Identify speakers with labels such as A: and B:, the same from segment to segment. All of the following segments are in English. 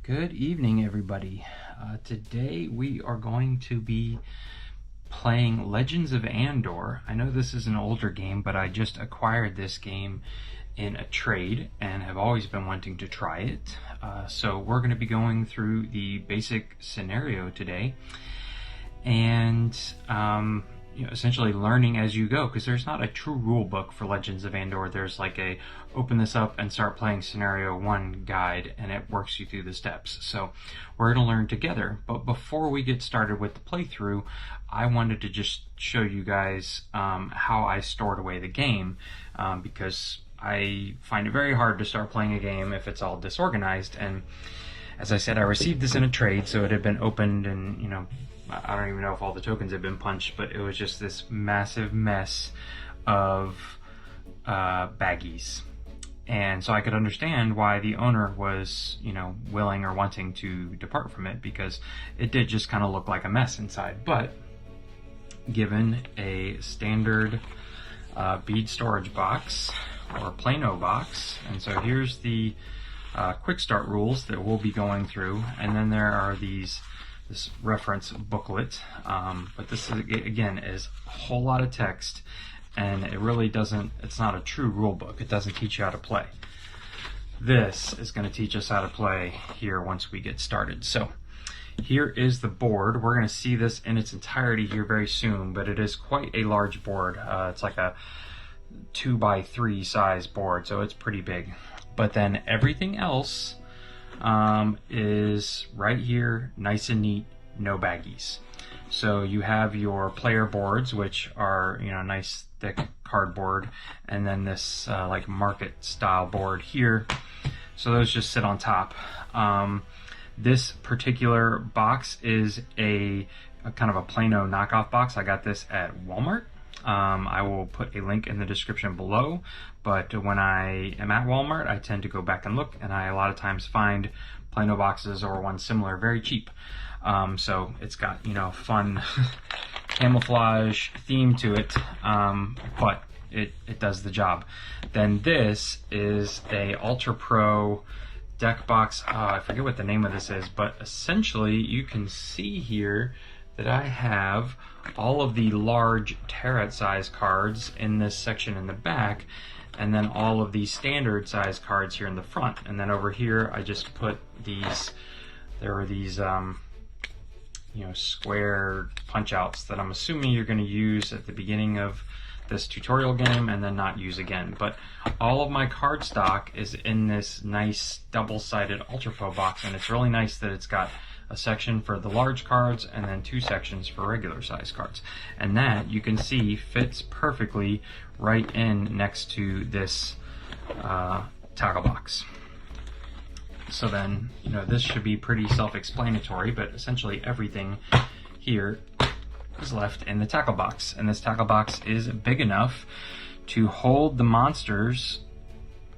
A: Good evening, everybody. Today we are going to be playing Legends of Andor. I know this is an older game, but I just acquired this game in a trade and have always been wanting to try it. So we're going to be going through the basic scenario today and essentially learning as you go, because there's not a true rule book for Legends of Andor. There's like a open this up and start playing scenario 1 guide, and it works you through the steps. So we're going to learn together. But before we get started with the playthrough, I wanted to just show you guys how I stored away the game, because I find it very hard to start playing a game if it's all disorganized. And as I said, I received this in a trade, so it had been opened, and I don't even know if all the tokens had been punched, but it was just this massive mess of baggies. And so I could understand why the owner was, willing or wanting to depart from it, because it did just kind of look like a mess inside. But given a standard bead storage box or Plano box, and so here's the Quickstart Rules that we'll be going through, and then there are this reference booklet, but this is, again, is a whole lot of text, and it really doesn't, it's not a true rule book. It doesn't teach you how to play. This is going to teach us how to play here once we get started. So here is the board. We're going to see this in its entirety here very soon, but it is quite a large board. It's like a 2x3 size board, so it's pretty big. But then everything else is right here, nice and neat, no baggies. So you have your player boards, which are nice thick cardboard, and then this like market style board here. So those just sit on top. This particular box is a kind of a Plano knockoff box. I got this at Walmart. I will put a link in the description below, but when I am at Walmart, I tend to go back and look, and I a lot of times find Plano boxes or one similar very cheap. So it's got, fun camouflage theme to it, but it does the job. Then this is a UltraPro deck box. I forget what the name of this is, but essentially you can see here that I have all of the large tarot size cards in this section in the back, and then all of these standard size cards here in the front. And then over here I just put these, there are these square punch outs that I'm assuming you're going to use at the beginning of this tutorial game and then not use again. But all of my card stock is in this nice double-sided UltraPro box, and it's really nice that it's got a section for the large cards and then 2 sections for regular size cards. And that, you can see, fits perfectly right in next to this tackle box. So then, this should be pretty self-explanatory, but essentially everything here is left in the tackle box. And this tackle box is big enough to hold the monsters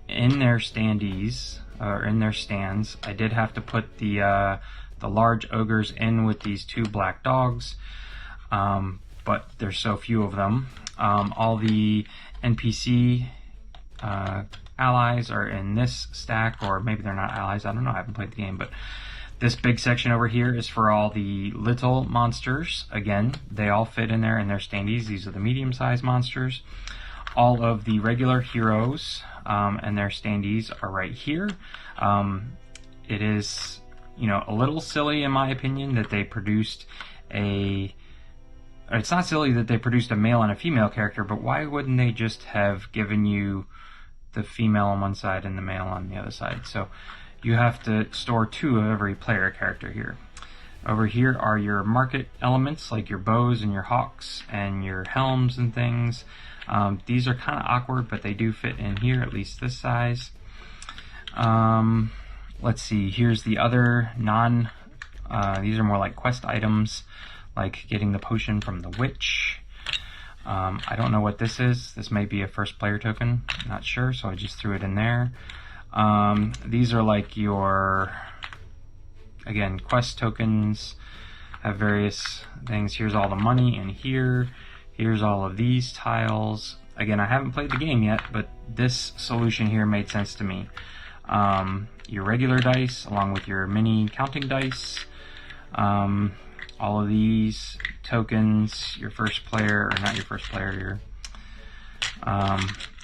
A: in their standees, or in their stands. I did have to put the large ogres in with these 2 black dogs, but there's so few of them. All the NPC allies are in this stack, or maybe they're not allies, I don't know, I haven't played the game. But this big section over here is for all the little monsters. Again, they all fit in there in their standees. These are the medium-sized monsters. All of the regular heroes and their standees are right here. It is a little silly, in my opinion, that they produced it's not silly that they produced a male and a female character, but why wouldn't they just have given you the female on one side and the male on the other side? So you have to store 2 of every player character here. Over here are your market elements, like your bows and your hawks and your helms and things. These are kind of awkward, but they do fit in here, at least this size. Let's see, here's the other these are more like quest items, like getting the potion from the witch. I don't know what this is. This may be a first player token, not sure, so I just threw it in there. These are like your, again, quest tokens, have various things. Here's all the money in here. Here's all of these tiles. Again, I haven't played the game yet, but this solution here made sense to me. your regular dice along with your mini counting dice. All of these tokens, your first player, or not your first player,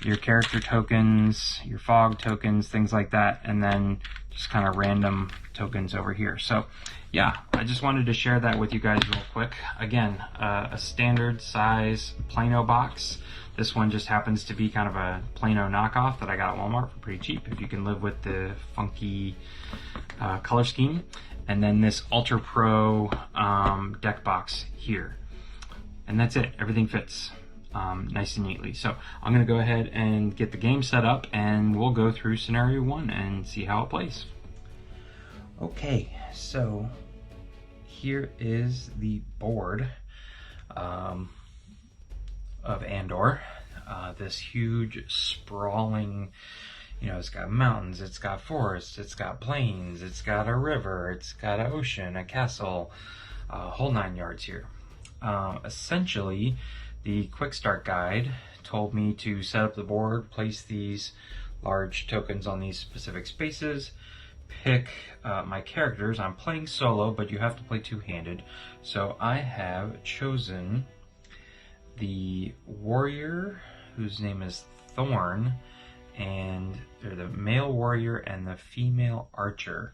A: your character tokens, your fog tokens, things like that, and then just kind of random tokens over here. So yeah, I just wanted to share that with you guys real quick. Again, a standard size Plano box. This one just happens to be kind of a Plano knockoff that I got at Walmart for pretty cheap, if you can live with the funky color scheme. And then this UltraPro deck box here. And that's it, everything fits nice and neatly. So I'm gonna go ahead and get the game set up and we'll go through scenario 1 and see how it plays. Okay, so here is the board of Andor. This huge sprawling, you know, it's got mountains, it's got forests, it's got plains, it's got a river, it's got an ocean, a castle, whole 9 yards here. Essentially, the quick start guide told me to set up the board, place these large tokens on these specific spaces, pick my characters. I'm playing solo, but you have to play two-handed. So I have chosen the warrior, whose name is Thorn, and they're the male warrior and the female archer,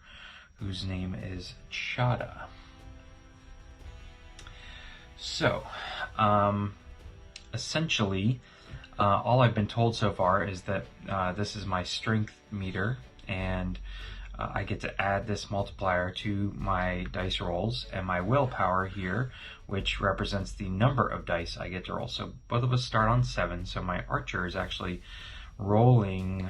A: whose name is Chada. So, essentially, all I've been told so far is that this is my strength meter, and I get to add this multiplier to my dice rolls, and my willpower here, which represents the number of dice I get to roll. So both of us start on 7, so my archer is actually rolling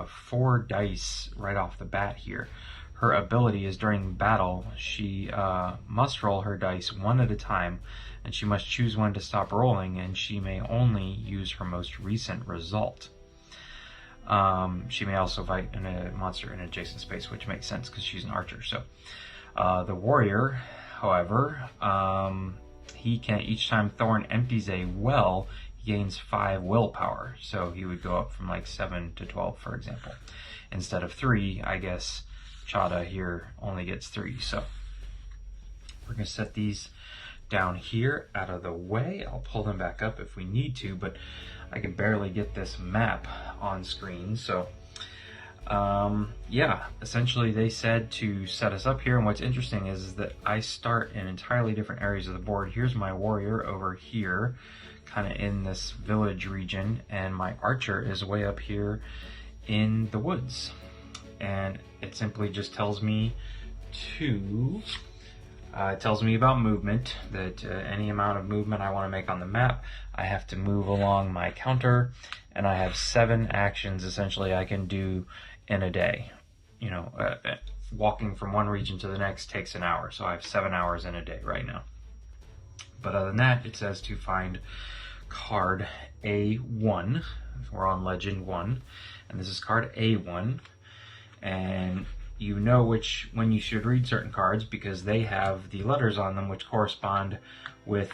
A: 4 dice right off the bat here. Her ability is during battle, she must roll her dice 1 at a time, and she must choose when to stop rolling, and she may only use her most recent result. She may also fight in a monster in an adjacent space, which makes sense because she's an archer. So the warrior, however, he can, each time Thorn empties a well, he gains 5 willpower. So he would go up from like 7 to 12, for example. Instead of 3, I guess Chada here only gets 3. So we're going to set these down here out of the way. I'll pull them back up if we need to, but I can barely get this map on screen. So yeah, essentially they said to set us up here, and what's interesting is that I start in entirely different areas of the board. Here's my warrior over here, kind of in this village region, and my archer is way up here in the woods. And it simply just tells me to it tells me about movement, that any amount of movement I want to make on the map, I have to move along my counter, and I have 7 actions essentially I can do in a day. You know, walking from one region to the next takes an hour, so I have 7 hours in a day right now. But other than that, it says to find card A1. We're on Legend 1, and this is card A1, and you know when you should read certain cards because they have the letters on them which correspond with,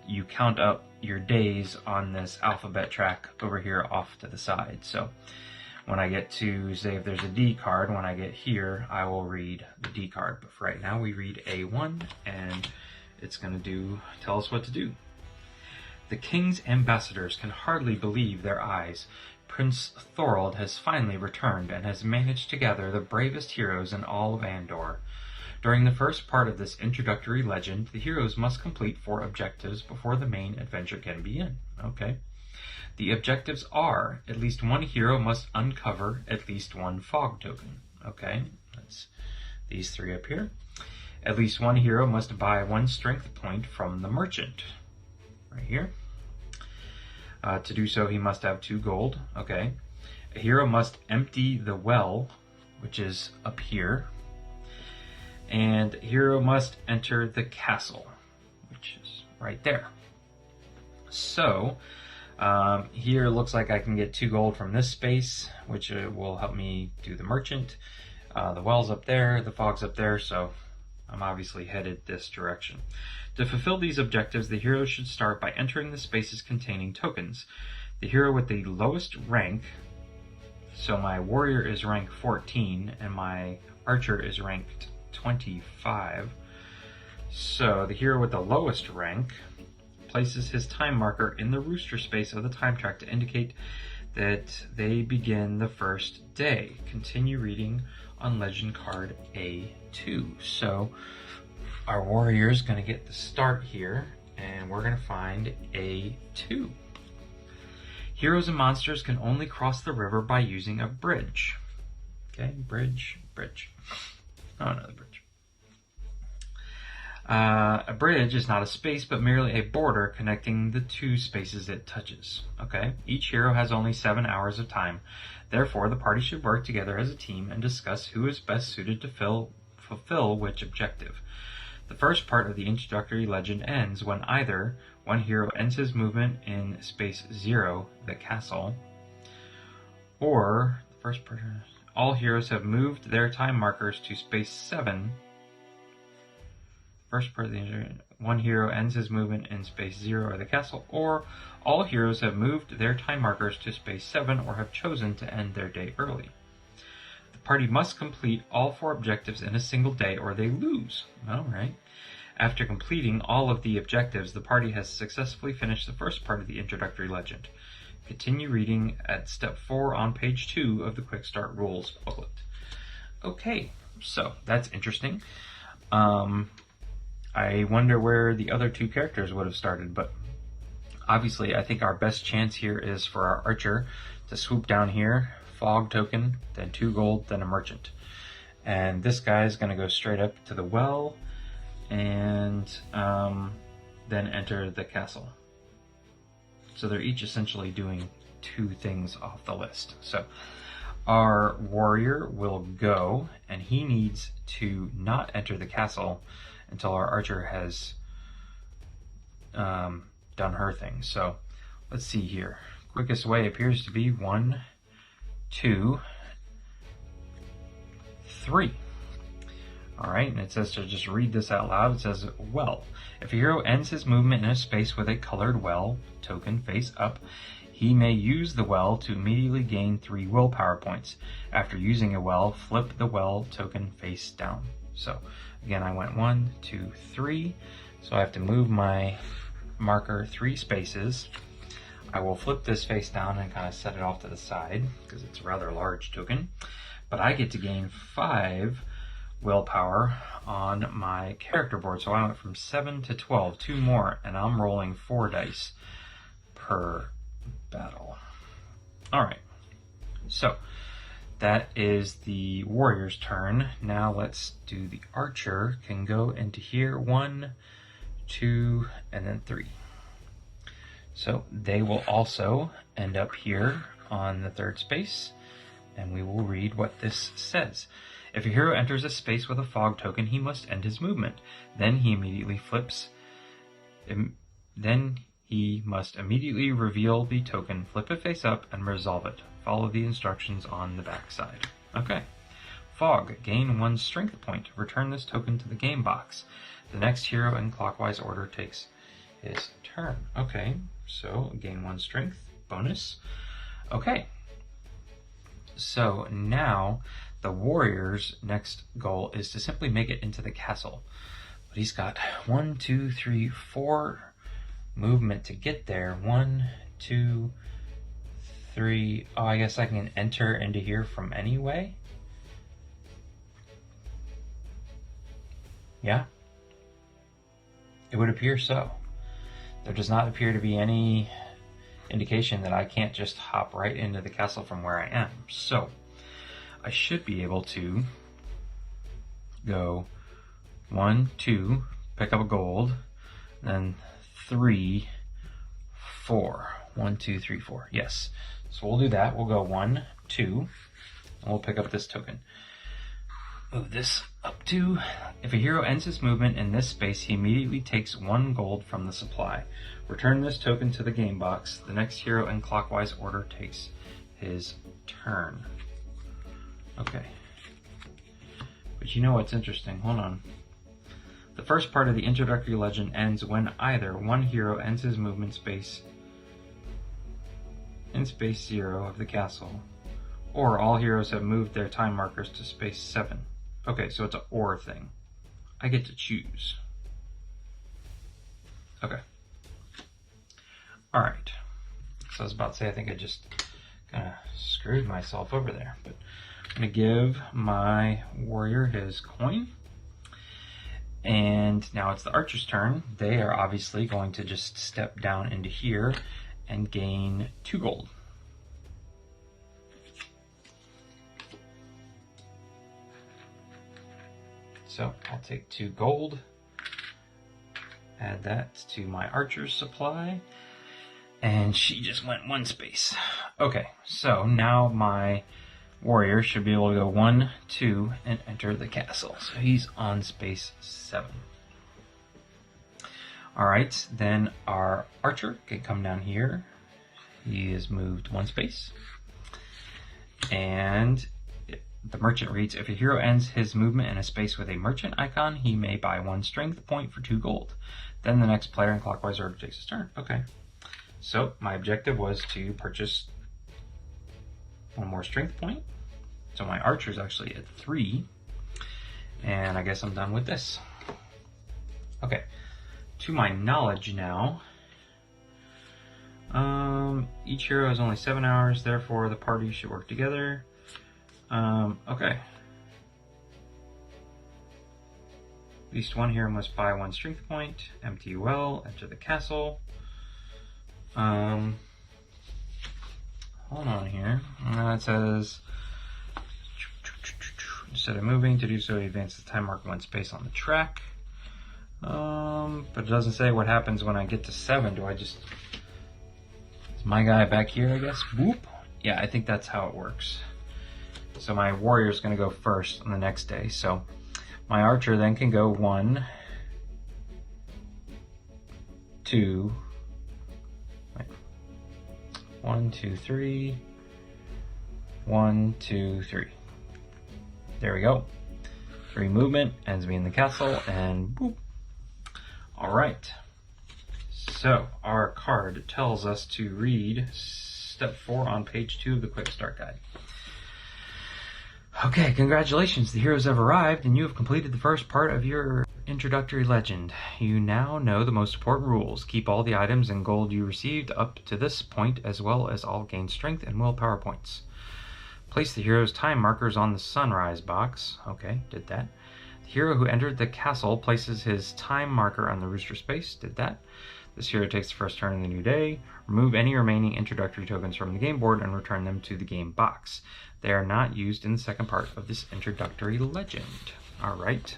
A: you count up your days on this alphabet track over here off to the side. So when I get to, say if there's a D card, when I get here, I will read the D card. But for right now, we read A1, and it's going to tell us what to do. The king's ambassadors can hardly believe their eyes. Prince Thorold has finally returned and has managed to gather the bravest heroes in all of Andor. During the first part of this introductory legend, the heroes must complete 4 objectives before the main adventure can begin. Okay. The objectives are, at least one hero must uncover at least 1 fog token. Okay, that's these 3 up here. At least one hero must buy 1 strength point from the merchant. Right here. To do so, he must have 2 gold. Okay. A hero must empty the well, which is up here. And a hero must enter the castle, which is right there. So, here looks like I can get 2 gold from this space, which will help me do the merchant. The well's up there, the fog's up there, so I'm obviously headed this direction. To fulfill these objectives, the hero should start by entering the spaces containing tokens. The hero with the lowest rank So my warrior is rank 14 and my archer is ranked 25. So the hero with the lowest rank places his time marker in the rooster space of the time track to indicate that they begin the first day. Continue reading on legend card A2. So our warrior is going to get the start here, and we're going to find A2. Heroes and monsters can only cross the river by using a bridge. Okay, bridge. Oh, another bridge. A bridge is not a space, but merely a border connecting the two spaces it touches. Okay, each hero has only 7 hours of time. Therefore, the party should work together as a team and discuss who is best suited to fulfill which objective. The first part of the introductory legend ends when either one hero ends his movement in space 0, the castle, or the first part, all heroes have moved their time markers to space 7. First part of the one hero ends his movement in space 0 or the castle, or all heroes have moved their time markers to space 7 or have chosen to end their day early. The party must complete all 4 objectives in a single day or they lose. Alright. After completing all of the objectives, the party has successfully finished the first part of the introductory legend. Continue reading at step 4 on page 2 of the Quickstart Rules booklet. Okay, so that's interesting. I wonder where the other 2 characters would have started, but obviously I think our best chance here is for our archer to swoop down here, fog token, then 2 gold, then a merchant. And this guy is going to go straight up to the well and then enter the castle. So they're each essentially doing 2 things off the list. So our warrior will go, and he needs to not enter the castle until our archer has done her thing. So let's see here. Quickest way appears to be 1, 2, 3. All right, and it says to just read this out loud. It says, well, if a hero ends his movement in a space with a colored well token face up, he may use the well to immediately gain 3 willpower points. After using a well, flip the well token face down. So again, I went 1, 2, 3. So I have to move my marker 3 spaces. I will flip this face down and kind of set it off to the side because it's a rather large token. But I get to gain 5 willpower on my character board. So I went from 7 to 12, 2 more, and I'm rolling 4 dice per battle. All right, so that is the warrior's turn. Now let's do the archer. Can go into here, 1, 2, and then 3. So they will also end up here on the 3rd space, and we will read what this says. If a hero enters a space with a fog token, he must end his movement. Then he must immediately reveal the token, flip it face up, and resolve it. Follow the instructions on the back side. Okay. Fog. Gain 1 strength point. Return this token to the game box. The next hero in clockwise order takes his turn. Okay, so gain 1 strength. Bonus. Okay. So now the warrior's next goal is to simply make it into the castle. But he's got 1, 2, 3, 4 movement to get there. 1, 2, 3. Oh, I guess I can enter into here from anyway. Yeah. It would appear so. There does not appear to be any indication that I can't just hop right into the castle from where I am. So I should be able to go 1, 2, pick up a gold, then 3, 4. 1, 2, 3, 4. Yes. So we'll do that. We'll go 1, 2, and we'll pick up this token. Move this up to, if a hero ends his movement in this space, he immediately takes 1 gold from the supply. Return this token to the game box. The next hero in clockwise order takes his turn. Okay. But you know what's interesting? Hold on. The first part of the introductory legend ends when either one hero ends his movement space in space 0 of the castle, Or all heroes have moved their time markers to space 7. Okay, so it's an or thing. I get to choose. Okay. Alright. So I was about to say, I think I just kind of screwed myself over there. But I'm going to give my warrior his coin. And now it's the archer's turn. They are obviously going to just step down into here and gain 2 gold. So I'll take 2 gold, add that to my archer's supply, and she just went 1 space. Okay, so now my warrior should be able to go 1, 2, and enter the castle. So he's on space 7. Alright, then our archer can come down here. He has moved 1 space. And the merchant reads, if a hero ends his movement in a space with a merchant icon, he may buy 1 strength point for 2 gold. Then the next player in clockwise order takes his turn. Okay. So my objective was to purchase 1 more strength point. So my archer's actually at 3. And I guess I'm done with this. Okay. To my knowledge now, each hero has only 7 hours, therefore the party should work together. Okay. At least 1 hero must buy 1 strength point, empty a well, enter the castle. Hold on here. It says, instead of moving, to do so, advance the time marker 1 space on the track. But it doesn't say what happens when I get to 7. Do I just... Is my guy back here, I guess? Whoop. Yeah, I think that's how it works. So my warrior's going to go first on the next day. So my archer then can go 1, 2, 1, 2, 3, 1, 2, 3. There we go. 3 movement, ends me in the castle, and boop. Alright. So our card tells us to read step 4 on page 2 of the Quick Start Guide. Okay, congratulations, the heroes have arrived and you have completed the first part of your introductory legend. You now know the most important rules. Keep all the items and gold you received up to this point, as well as all gained strength and willpower points. Place the hero's time markers on the sunrise box. Okay, did that. The hero who entered the castle places his time marker on the rooster space. Did that. This hero takes the first turn in the new day. Remove any remaining introductory tokens from the game board and return them to the game box. They are not used in the second part of this introductory legend. Alright.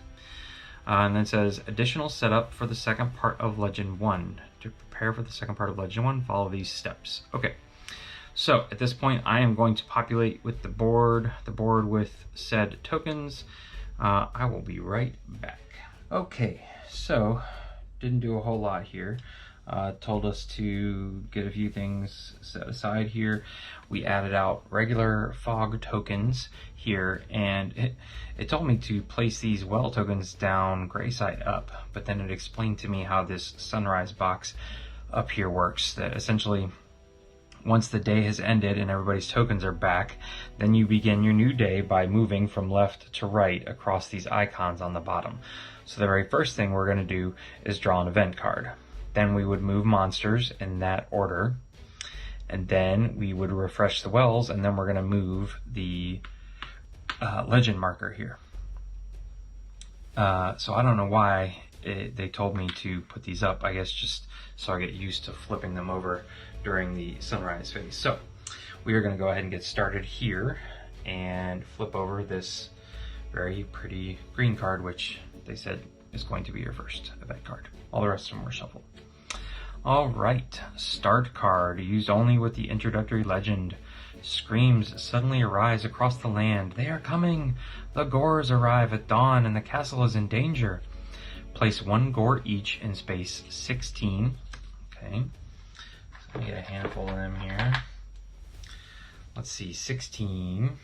A: And then it says, additional setup for the second part of Legend 1. To prepare for the second part of Legend 1, follow these steps. Okay. So, at this point, I am going to populate with the board with said tokens. I will be right back. Okay, so, didn't do a whole lot here. Told us to get a few things set aside here. We added out regular fog tokens here, and it told me to place these well tokens down gray side up, but then it explained to me how this sunrise box up here works, that essentially once the day has ended and everybody's tokens are back, then you begin your new day by moving from left to right across these icons on the bottom. So the very first thing we're going to do is draw an event card. Then we would move monsters in that order, and then we would refresh the wells, and then we're going to move the legend marker here. So I don't know why they told me to put these up. I guess just so I get used to flipping them over during the sunrise phase. So we are going to go ahead and get started here and flip over this very pretty green card, which they said is going to be your first event card. All the rest of them were shuffled. Alright, start card, used only with the introductory legend. Screams suddenly arise across the land. They are coming! The Gores arrive at dawn and the castle is in danger. Place 1 Gore each in space 16. Okay, so we get a handful of them here. Let's see, 16.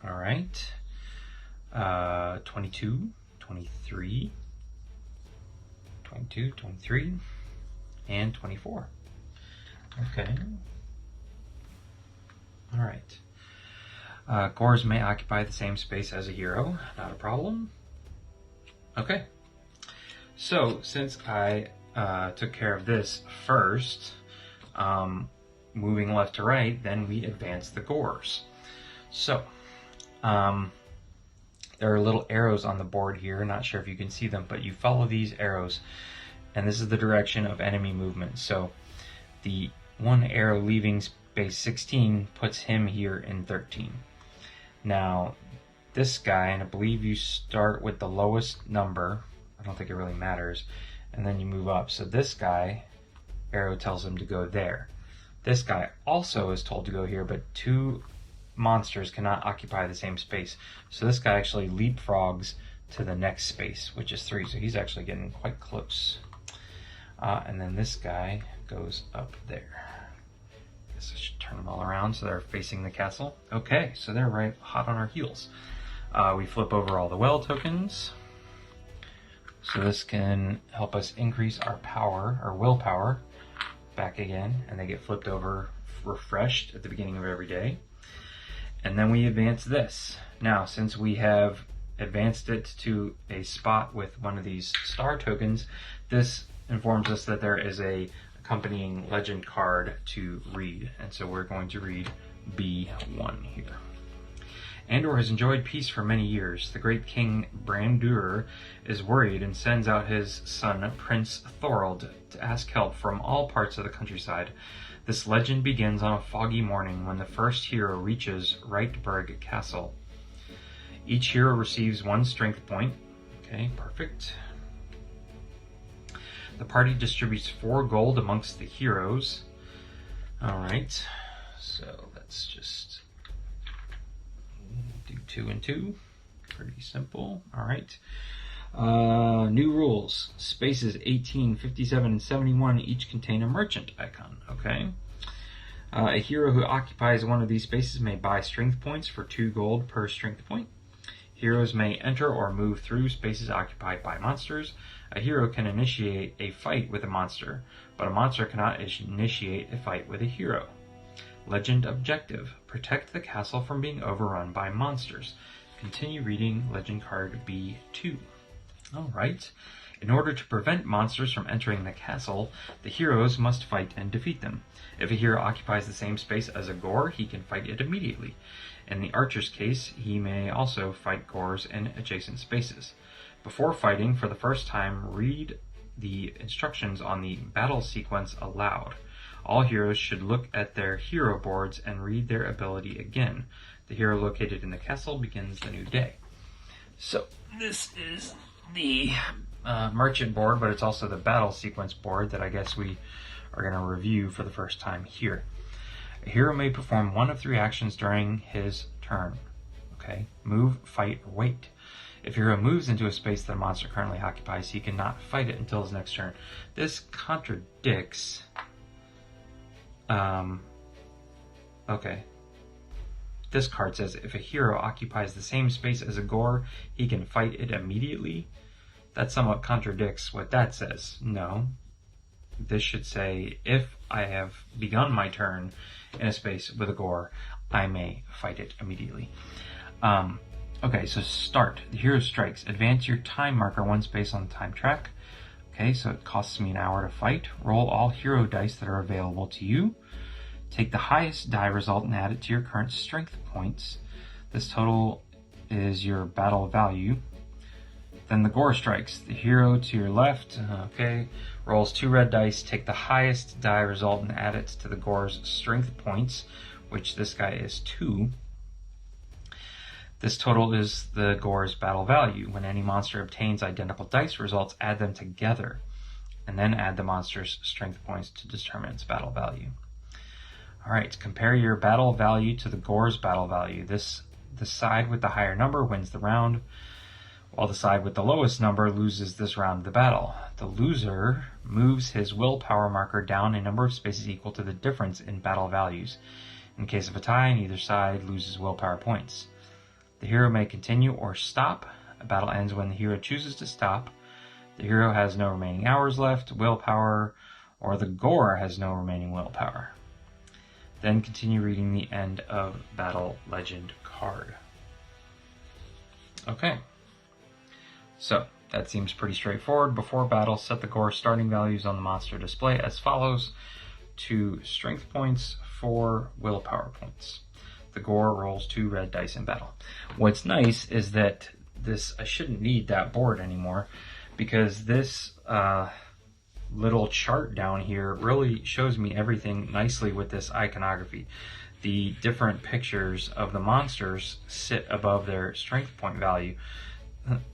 A: Alright. 22, 23, 22, 23, and 24. Okay. Alright. Gores may occupy the same space as a hero, not a problem. Okay, so since I took care of this first, moving left to right, then we advance the Gores. So, there are little arrows on the board here, not sure if you can see them, but you follow these arrows, and this is the direction of enemy movement. So, the one arrow leaving space 16 puts him here in 13. Now, this guy, and I believe you start with the lowest number, I don't think it really matters, and then you move up. So this guy, arrow tells him to go there. This guy also is told to go here, but two monsters cannot occupy the same space. So this guy actually leapfrogs to the next space, which is 3, so he's actually getting quite close. And then this guy goes up there. I should turn them all around so they're facing the castle. Okay, so they're right hot on our heels. We flip over all the well tokens. So this can help us increase our power, our willpower, back again, and they get flipped over, refreshed at the beginning of every day. And then we advance this. Now, since we have advanced it to a spot with one of these star tokens, this informs us that there is a accompanying legend card to read, and so we're going to read B1 here. Andor has enjoyed peace for many years. The great king Brandur is worried and sends out his son Prince Thorold to ask help from all parts of the countryside. This legend begins on a foggy morning when the first hero reaches Reitberg Castle. Each hero receives 1 strength point. Okay, perfect. The party distributes 4 gold amongst the heroes. Alright, so let's just do 2 and 2. Pretty simple. Alright. New rules. Spaces 18, 57, and 71 each contain a merchant icon. Okay. A hero who occupies one of these spaces may buy strength points for 2 gold per strength point. Heroes may enter or move through spaces occupied by monsters. A hero can initiate a fight with a monster, but a monster cannot initiate a fight with a hero. Legend objective. Protect the castle from being overrun by monsters. Continue reading legend card B2. Alright. In order to prevent monsters from entering the castle, the heroes must fight and defeat them. If a hero occupies the same space as a Gore, he can fight it immediately. In the archer's case, he may also fight Gores in adjacent spaces. Before fighting for the first time, read the instructions on the battle sequence aloud. All heroes should look at their hero boards and read their ability again. The hero located in the castle begins the new day. So, this is the merchant board, but it's also the battle sequence board that I guess we are going to review for the first time here. A hero may perform 1 of 3 actions during his turn. Okay, move, fight, or wait. If a hero moves into a space that a monster currently occupies, he cannot fight it until his next turn. This contradicts... okay. This card says if a hero occupies the same space as a Gore, he can fight it immediately. That somewhat contradicts what that says. No. This should say, if I have begun my turn in a space with a Gore, I may fight it immediately. Okay, so start. The hero strikes. Advance your time marker 1 space on the time track. Okay, so it costs me an hour to fight. Roll all hero dice that are available to you. Take the highest die result and add it to your current strength points. This total is your battle value. Then the Gore strikes. The hero to your left, okay, rolls 2 red dice, take the highest die result and add it to the Gore's strength points, which this guy is 2. This total is the Gore's battle value. When any monster obtains identical dice results, add them together, and then add the monster's strength points to determine its battle value. Alright, compare your battle value to the Gore's battle value. The side with the higher number wins the round, while the side with the lowest number loses this round of the battle. The loser moves his willpower marker down a number of spaces equal to the difference in battle values. In case of a tie, neither side loses willpower points. The hero may continue or stop. A battle ends when the hero chooses to stop. The hero has no remaining hours left, willpower, or the Gore has no remaining willpower. Then continue reading the end of battle legend card. card. Okay, so that seems pretty straightforward. Before battle, set the gore starting values on the monster display as follows: 2 strength points, 4 willpower points. The gore rolls 2 red dice in battle. What's nice is that I shouldn't need that board anymore, because this little chart down here really shows me everything nicely with this iconography. The different pictures of the monsters sit above their strength point value.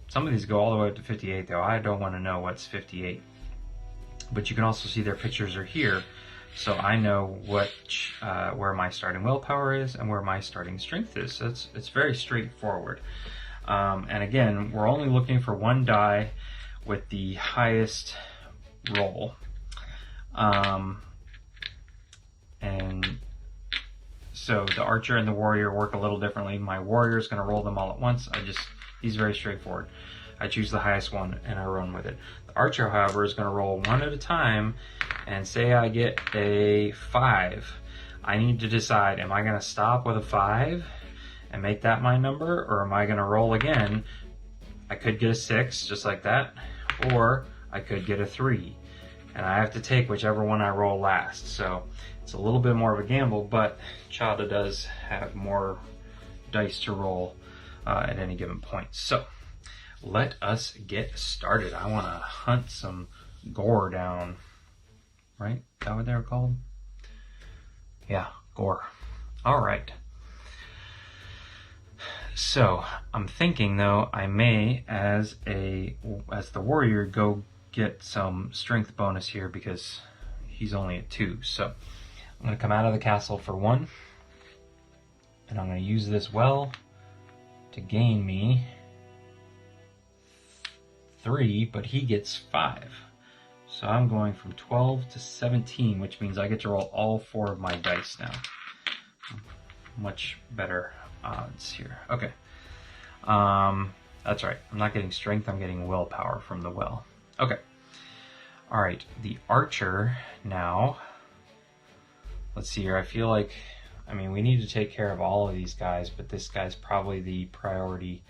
A: Some of these go all the way up to 58 though. I don't want to know what's 58. But you can also see their pictures are here, so I know where my starting willpower is and where my starting strength is. So it's very straightforward. And again, we're only looking for 1 die with the highest roll. And so the archer and the warrior work a little differently. My warrior is going to roll them all at once. He's very straightforward. I choose the highest one and I run with it. The archer, however, is going to roll 1 at a time, and say I get a 5. I need to decide, am I going to stop with a 5 and make that my number, or am I going to roll again? I could get a 6 just like that, or I could get a 3, and I have to take whichever one I roll last. So it's a little bit more of a gamble, but Chada does have more dice to roll at any given point. So let us get started. I want to hunt some gore down. Right? Is that what they're called? Yeah, gore. All right. So I'm thinking though, I may, as the warrior, go get some strength bonus here because he's only at 2. So I'm going to come out of the castle for 1, and I'm going to use this well to gain me 3, but he gets 5. So I'm going from 12 to 17, which means I get to roll all 4 of my dice now. Much better odds here. Okay. That's right. I'm not getting strength, I'm getting willpower from the well. Okay. All right, the archer now. Let's see here. I feel like, we need to take care of all of these guys, but this guy's probably the priority.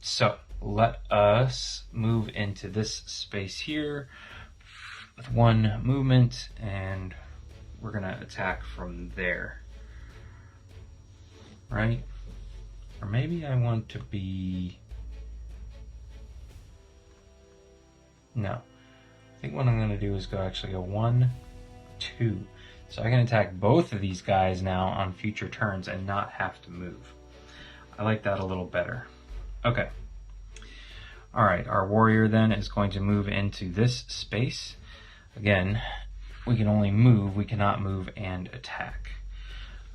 A: So let us move into this space here with 1 movement, and we're going to attack from there. Right? Or maybe I want to be... No. I think what I'm going to do is actually go 1, 2. So I can attack both of these guys now on future turns and not have to move. I like that a little better. Okay. All right, our warrior then is going to move into this space. Again, we can only move, we cannot move and attack.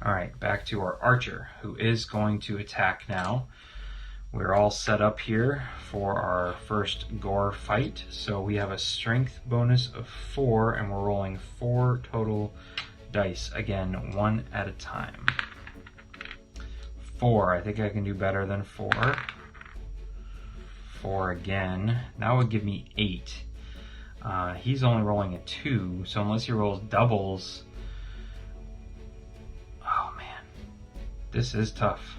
A: All right, back to our archer, who is going to attack now. We're all set up here for our first gore fight. So we have a strength bonus of 4, and we're rolling 4 total dice. Again, 1 at a time. 4, I think I can do better than 4. 4 again. That would give me 8. He's only rolling a 2, so unless he rolls doubles... Oh man, this is tough.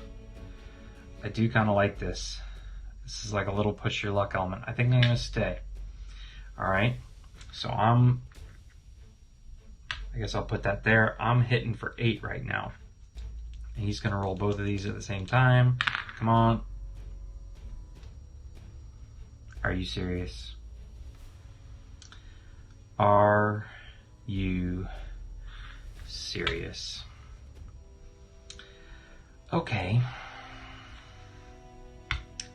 A: I do kind of like this. This is like a little push your luck element. I think I'm going to stay. Alright, so I guess I'll put that there. I'm hitting for 8 right now. And he's going to roll both of these at the same time. Come on. Are you serious? Are you serious? Okay.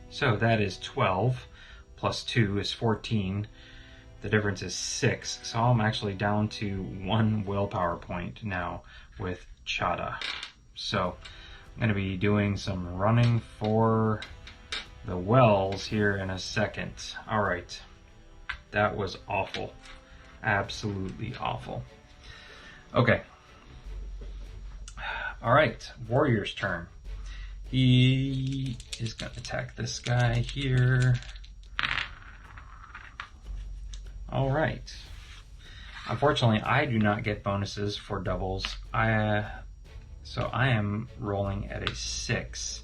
A: So that is 12, plus 2 is 14. The difference is 6. So I'm actually down to 1 willpower point now with Chada. So I'm going to be doing some running for the wells here in a second. All right. That was awful. Absolutely awful. Okay. All right. Warrior's turn. He is going to attack this guy here. All right. Unfortunately, I do not get bonuses for doubles. So I am rolling at a 6.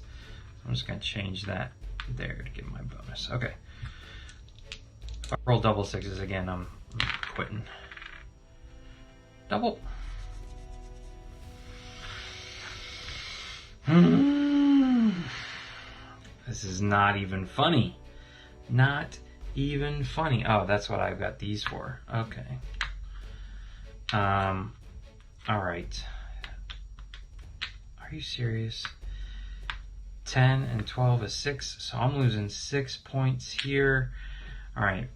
A: I'm just going to change that there to get my bonus. Okay. If I roll double 6s again, I'm quitting. Double. This is not even funny. Not even funny. Oh, that's what I've got these for. Okay. All right. Are you serious? 10 and 12 is 6, so I'm losing 6 points here. All right.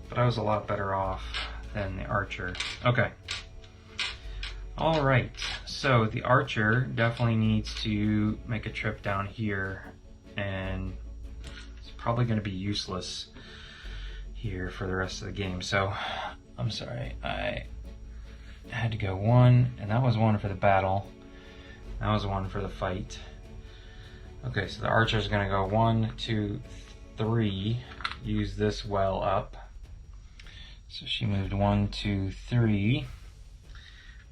A: But I was a lot better off than the archer. Okay. All right. So the archer definitely needs to make a trip down here, and it's probably going to be useless here for the rest of the game. So I'm sorry. I had to go 1, and that was 1 for the battle. That was 1 for the fight. Okay, so the archer is going to go 1, 2, 3. Use this well up. So she moved 1, 2, 3.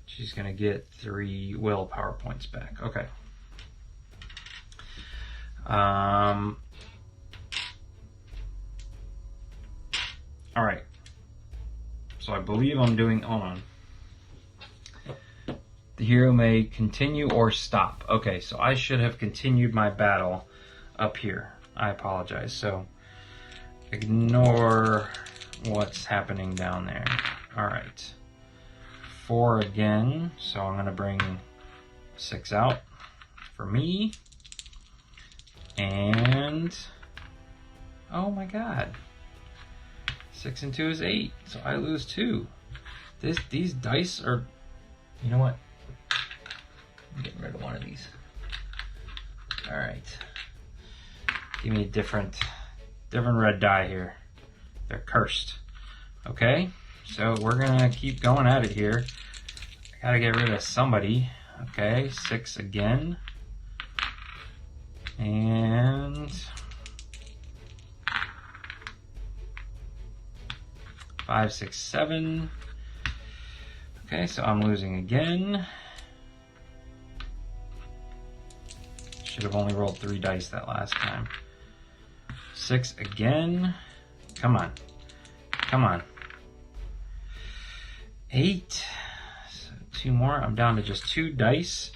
A: She's going to get 3 willpower points back. Okay. All right. So I believe I'm doing, hold on. The hero may continue or stop. Okay, so I should have continued my battle up here. I apologize. So ignore what's happening down there. All right. 4 again. So I'm going to bring 6 out for me. And oh my god. 6 and 2 is 8. So I lose 2. These dice are, you know what? I'm getting rid of one of these. All right. Give me a different red die here. They're cursed. Okay. So we're gonna keep going at it here. I gotta get rid of somebody. Okay, 6 again. And 5, 6, 7. Okay, so I'm losing again. Should have only rolled 3 dice that last time. 6 again. Come on. Come on. 8. So 2 more. I'm down to just 2 dice.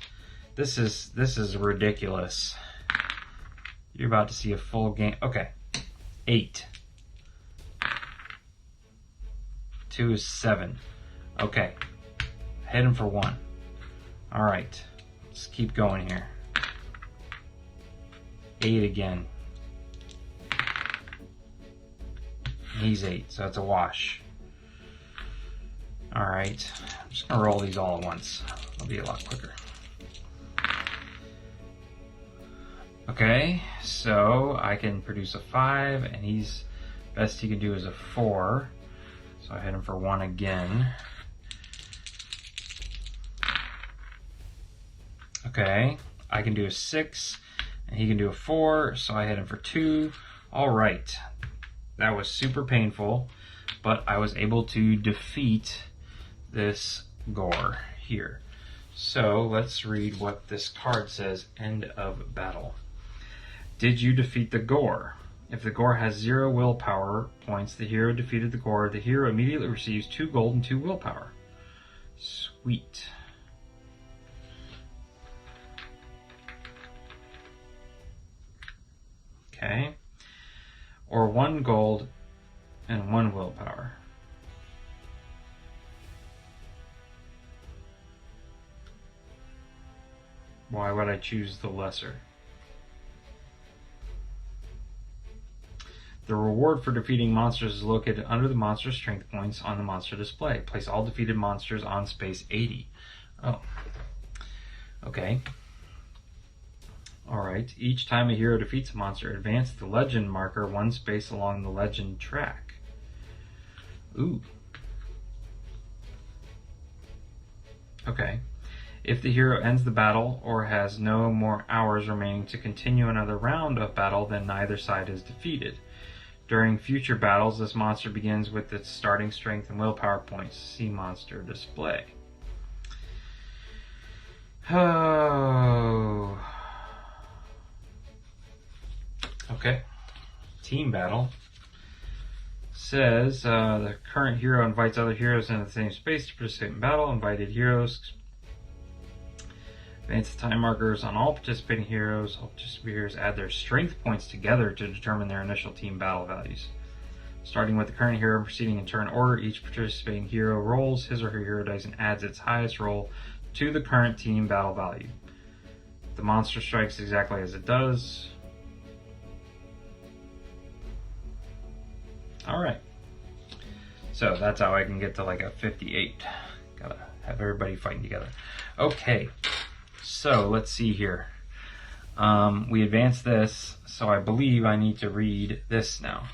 A: This is ridiculous. You're about to see a full game. Okay. 8. 2 is 7. Okay. Heading for 1. All right. Let's keep going here. 8 again. He's 8, so that's a wash. All right. I'm just going to roll these all at once. It'll be a lot quicker. Okay, so I can produce a 5, and best he can do is a 4. So I hit him for 1 again. Okay, I can do a 6, and he can do a 4, so I hit him for 2. All right, that was super painful, but I was able to defeat this gore here. So let's read what this card says. End of battle. Did you defeat the gore? If the gore has 0 willpower points, the hero defeated the gore. The hero immediately receives 2 gold and 2 willpower. Sweet. Okay. Or 1 gold and 1 willpower. Why would I choose the lesser? The reward for defeating monsters is located under the monster strength points on the monster display. Place all defeated monsters on space 80. Oh. Okay. Alright. Each time a hero defeats a monster, advance the legend marker 1 space along the legend track. Ooh. Okay. If the hero ends the battle or has no more hours remaining to continue another round of battle, then neither side is defeated. During future battles, this monster begins with its starting strength and willpower points. See monster display. Oh. Okay. Team battle. Says the current hero invites other heroes into the same space to participate in battle. Invited heroes advance the time markers on all participating heroes. All participating heroes add their strength points together to determine their initial team battle values. Starting with the current hero and proceeding in turn order, each participating hero rolls his or her hero dice and adds its highest roll to the current team battle value. The monster strikes exactly as it does. Alright. So that's how I can get to like a 58. Gotta have everybody fighting together. Okay. So let's see here. We advanced this, so I believe I need to read this now.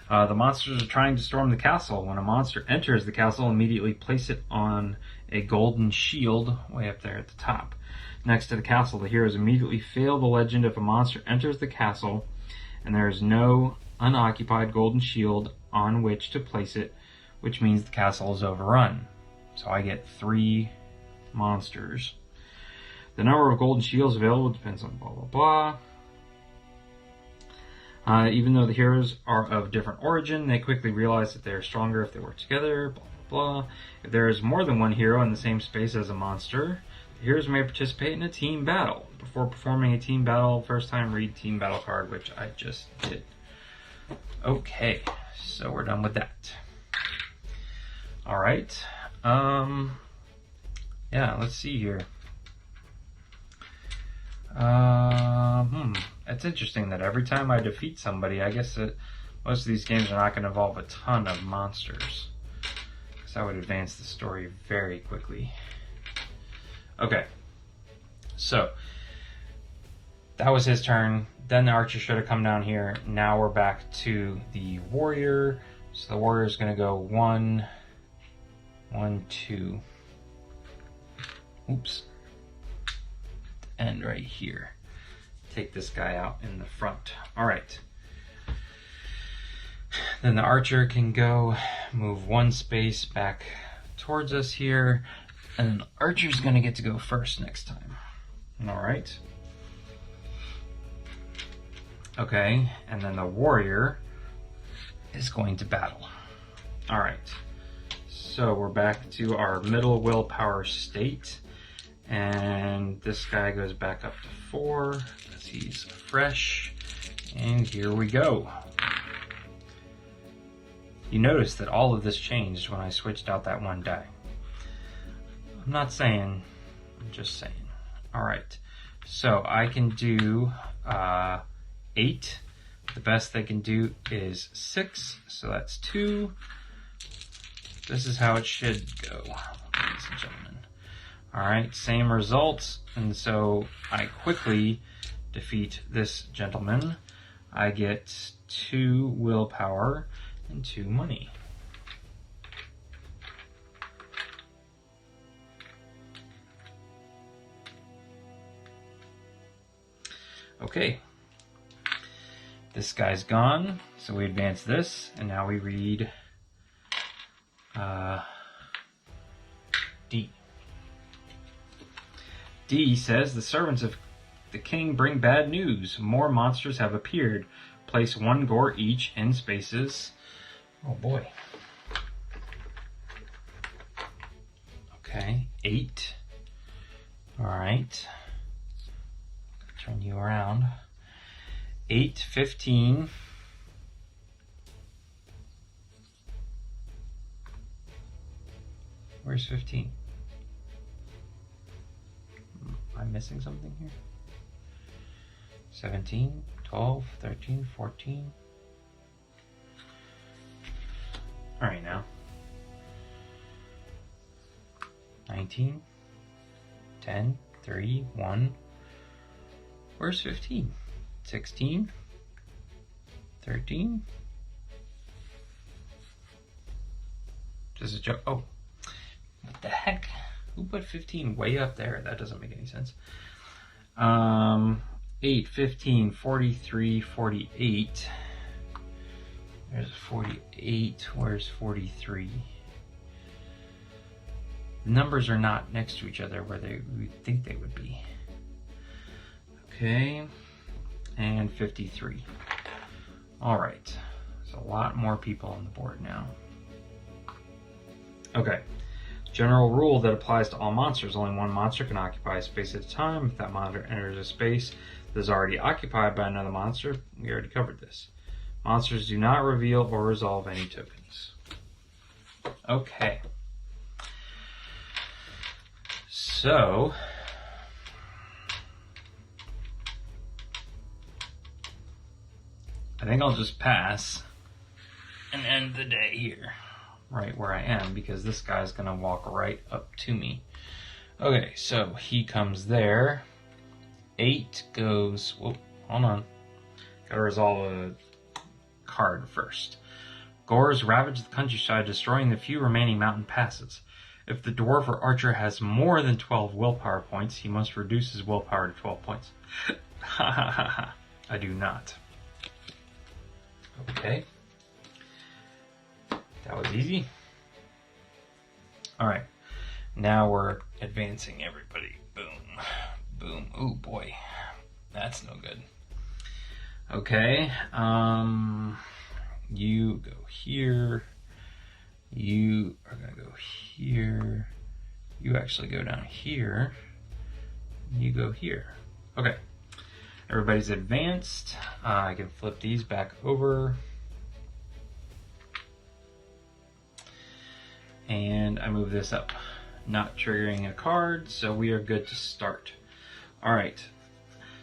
A: The monsters are trying to storm the castle. When a monster enters the castle, immediately place it on a golden shield way up there at the top. Next to the castle, the heroes immediately fail the legend if a monster enters the castle and there is no unoccupied golden shield on which to place it, which means the castle is overrun. So I get 3 monsters. The number of golden shields available depends on blah blah blah. Even though the heroes are of different origin, they quickly realize that they are stronger if they work together, blah blah blah. If there is more than one hero in the same space as a monster, the heroes may participate in a team battle. Before performing a team battle, first time read team battle card, which I just did. Okay, so we're done with that. Alright. Yeah, let's see here. It's interesting that every time I defeat somebody, I guess that most of these games are not going to involve a ton of monsters, because that would advance the story very quickly. Okay, so that was his turn. Then the archer should have come down here. Now we're back to the warrior. So the warrior is going to go 1, 1, 2. Oops. End right here. Take this guy out in the front. All right. Then the archer can go move 1 space back towards us here, and then the archer's going to get to go first next time. All right. Okay, and then the warrior is going to battle. All right. So we're back to our middle willpower state. And this guy goes back up to 4 because he's fresh. And here we go. You notice that all of this changed when I switched out that 1 die. I'm not saying, I'm just saying. Alright, so I can do 8. The best they can do is 6, so that's 2. This is how it should go, ladies and gentlemen. Alright, same results, and so I quickly defeat this gentleman. I get 2 willpower and 2 money. Okay, this guy's gone, so we advance this, and now we read D. D says, the servants of the king bring bad news. More monsters have appeared. Place 1 gore each in spaces. Oh boy. Okay, 8. Alright. Turn you around. 8, 15. Where's 15? Am I missing something here? 17, 12, 13, 14. Alright now. 19, 10, 3, 1. Where's 15? 16, 13. Just a joke. Oh, what the heck? Who put 15 way up there? That doesn't make any sense. 8, 15, 43, 48. There's 48. Where's 43? numbers are not next to each other where we think they would be. Okay, and 53. All right, there's a lot more people on the board now. Okay, general rule that applies to all monsters. Only one monster can occupy a space at a time. If that monster enters a space that is already occupied by another monster, we already covered this. Monsters do not reveal or resolve any tokens. Okay. So, I think I'll just pass and end the day here, right where I am, because this guy's going to walk right up to me. Okay, so he comes there. 8 goes... Whoa, hold on. Gotta resolve a card first. Gores ravage the countryside, destroying the few remaining mountain passes. If the dwarf or archer has more than 12 willpower points, he must reduce his willpower to 12 points. Ha ha ha ha. I do not. Okay. That was easy. Alright. Now we're advancing everybody. Boom. Boom. Ooh, boy. That's no good. Okay. You go here. You are going to go here. You actually go down here. You go here. Okay. Everybody's advanced. I can flip these back over. And I move this up. Not triggering a card, so we are good to start. Alright.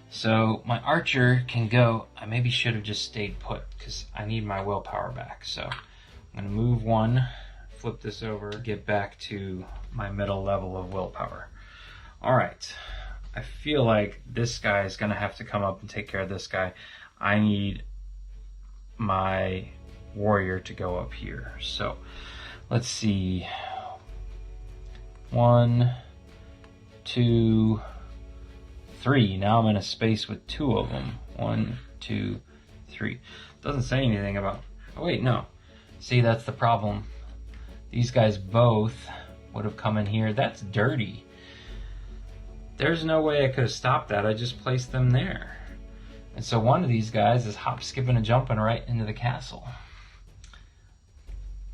A: So my archer can go. I maybe should have just stayed put because I need my willpower back. So I'm going to move 1, flip this over, get back to my middle level of willpower. Alright, I feel like this guy is going to have to come up and take care of this guy. I need my warrior to go up here. So let's see. 1, 2, 3. Now I'm in a space with 2 of them. 1, 2, 3. Doesn't say anything about... Oh wait, no. See, that's the problem. These guys both would have come in here. That's dirty. There's no way I could have stopped that. I just placed them there. And so one of these guys is hop, skipping, and jumping right into the castle.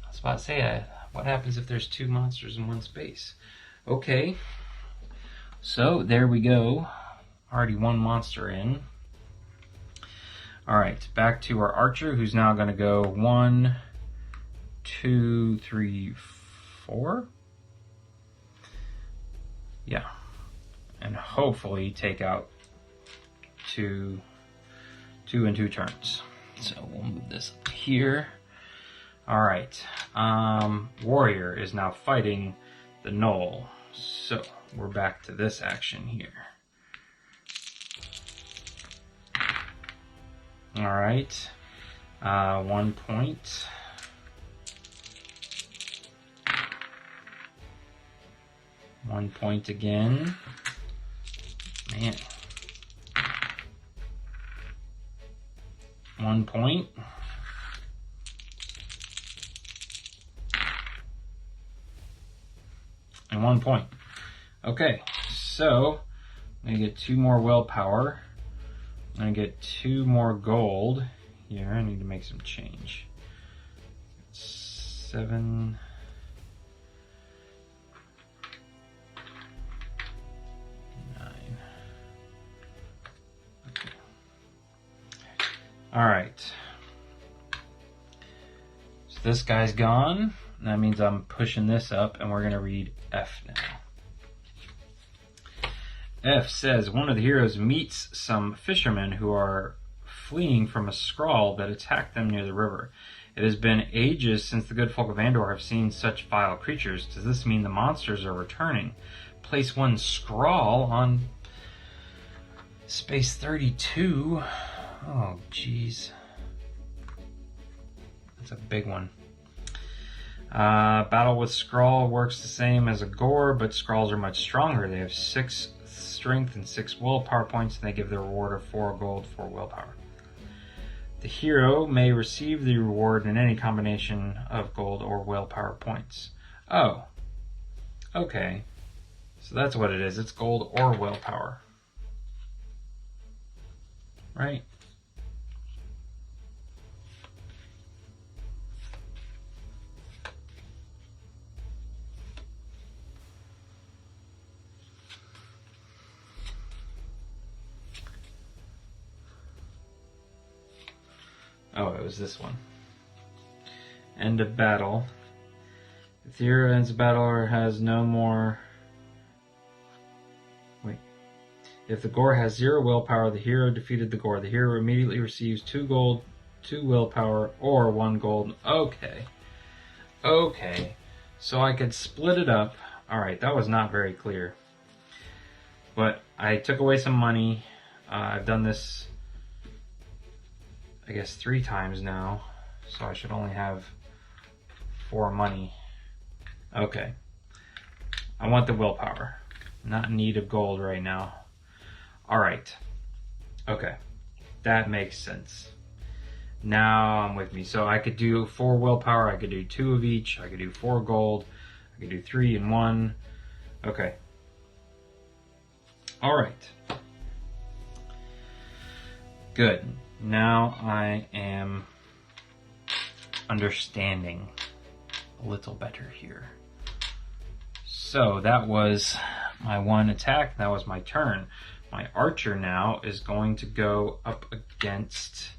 A: I was about to say, what happens if there's 2 monsters in one space? Okay. So there we go. Already 1 monster in. Alright, back to our archer, who's now going to go 1, 2, 3, 4. Yeah. And hopefully take out 2 in 2 turns. So we'll move this up here. Alright. Warrior is now fighting the gnoll. So we're back to this action here. Alright. 1 point. One point again. Man. 1 point. And 1 point. Okay, so I'm going to get 2 more willpower. I'm going to get 2 more gold. Here, I need to make some change. 7... Alright, so this guy's gone. That means I'm pushing this up, and we're going to read F now. F says, one of the heroes meets some fishermen who are fleeing from a scrawl that attacked them near the river. It has been ages since the good folk of Andor have seen such vile creatures. Does this mean the monsters are returning? Place 1 scrawl on space 32. Oh, jeez. That's a big one. Battle with Skrull works the same as a Gore, but Skrulls are much stronger. They have 6 strength and 6 willpower points, and they give the reward of 4 gold for willpower. The hero may receive the reward in any combination of gold or willpower points. Oh. Okay, so that's what it is. It's gold or willpower, right? Oh, it was this one. End of battle. If the hero ends the battle or has no more... Wait. If the gore has 0 willpower, the hero defeated the gore. The hero immediately receives 2 gold, 2 willpower, or 1 gold. Okay. Okay. So I could split it up. Alright, that was not very clear. But I took away some money. I've done this, I guess, 3 times now. So I should only have 4 money. Okay. I want the willpower. Not in need of gold right now. Alright. Okay. That makes sense. Now I'm with me. So I could do 4 willpower. I could do 2 of each. I could do 4 gold. I could do 3 and 1. Okay. Alright. Good. Now I am understanding a little better here. So that was my 1 attack. That was my turn. My archer now is going to go up against...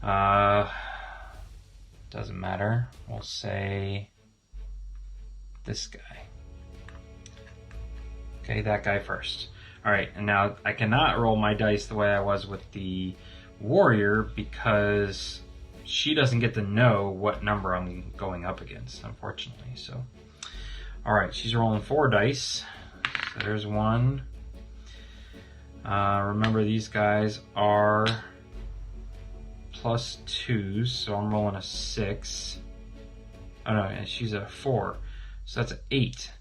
A: doesn't matter. We'll say this guy. Okay, that guy first. Alright, and now I cannot roll my dice the way I was with the warrior because she doesn't get to know what number I'm going up against, unfortunately. So, alright, she's rolling 4 dice. So there's 1. Remember, these guys are +2s, so I'm rolling a 6. Oh no, and she's at a 4. So that's an 8.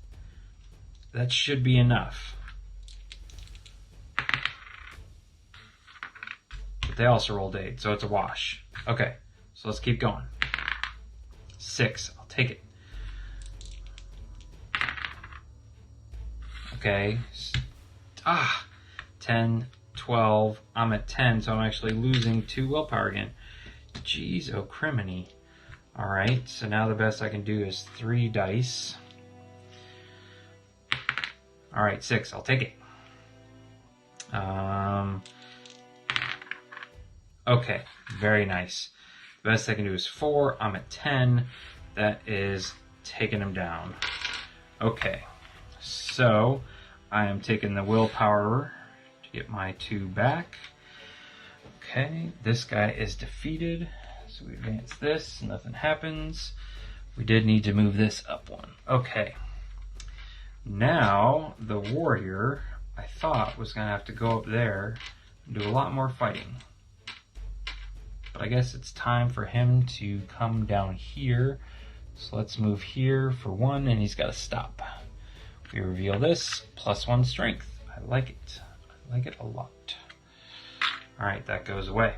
A: That should be enough. But they also rolled 8, so it's a wash. Okay, so let's keep going. 6, I'll take it. Okay. 10, 12, I'm at 10, so I'm actually losing 2 willpower again. Jeez, oh criminy. Alright, so now the best I can do is 3 dice. Alright, 6, I'll take it. Okay, very nice. The best I can do is 4, I'm at 10. That is taking him down. Okay, so I am taking the willpower to get my 2 back. Okay, this guy is defeated. So we advance this, nothing happens. We did need to move this up 1. Okay. Now, the warrior, I thought, was going to have to go up there and do a lot more fighting. But I guess it's time for him to come down here. So let's move here for 1, and he's got to stop. We reveal this, +1 strength. I like it. I like it a lot. Alright, that goes away.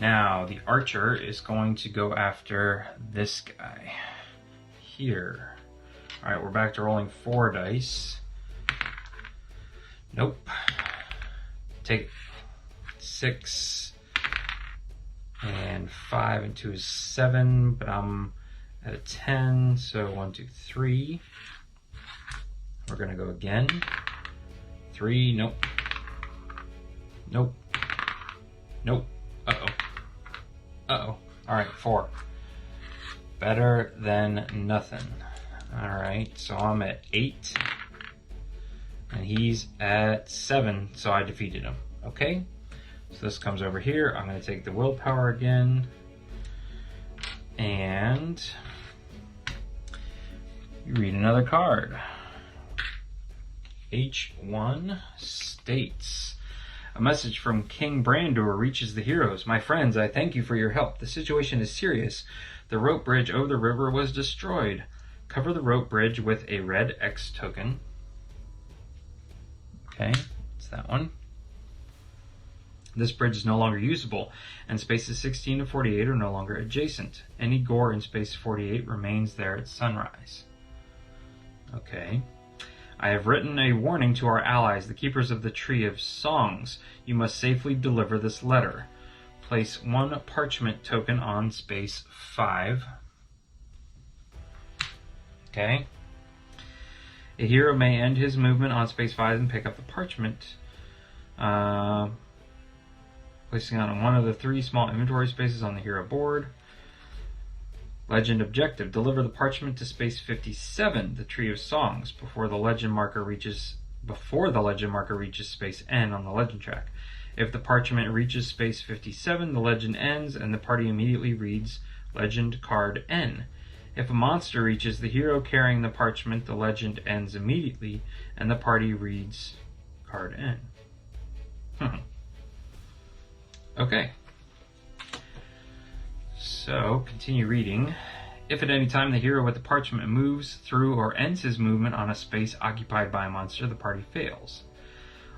A: Now, the archer is going to go after this guy here. Alright, we're back to rolling 4 dice. Nope. Take it. 6 and 5 and 2 is 7, but I'm at a 10, so 1, 2, 3. We're gonna go again. 3, nope. Nope. Nope. Uh-oh. Uh-oh. Alright, 4. Better than nothing. Alright, so I'm at 8. And he's at 7, so I defeated him. Okay? So this comes over here. I'm going to take the willpower again. And you read another card. H1 states, a message from King Brandor reaches the heroes. My friends, I thank you for your help. The situation is serious. The rope bridge over the river was destroyed. Cover the rope bridge with a red X token. Okay, it's that one. This bridge is no longer usable, and spaces 16 to 48 are no longer adjacent. Any gore in space 48 remains there at sunrise. Okay. I have written a warning to our allies, the keepers of the Tree of Songs. You must safely deliver this letter. Place 1 parchment token on space 5. Okay. A hero may end his movement on space 5 and pick up the parchment, placing on one of the 3 small inventory spaces on the hero board. Legend objective: deliver the parchment to space 57, the Tree of Songs, before the legend marker reaches space N on the legend track. If the parchment reaches space 57, the legend ends and the party immediately reads legend card N. If a monster reaches the hero carrying the parchment, the legend ends immediately and the party reads card N. Okay. So, continue reading. If at any time the hero with the parchment moves through or ends his movement on a space occupied by a monster, the party fails.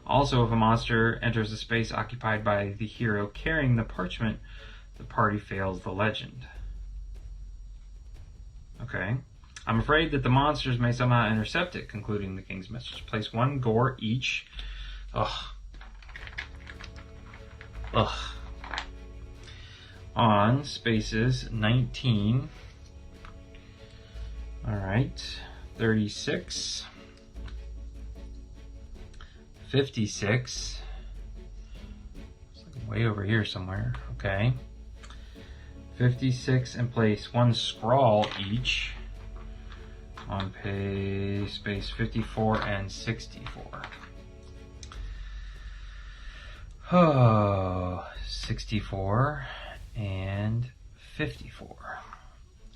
A: Also, if a monster enters a space occupied by the hero carrying the parchment, the party fails the legend. Okay. I'm afraid that the monsters may somehow intercept it, concluding the king's message. Place 1 gore each. On spaces 19. Alright. 36. 56. It's like way over here somewhere. Okay. 56, and place 1 scrawl each on space 54 and 64. 64 and 54.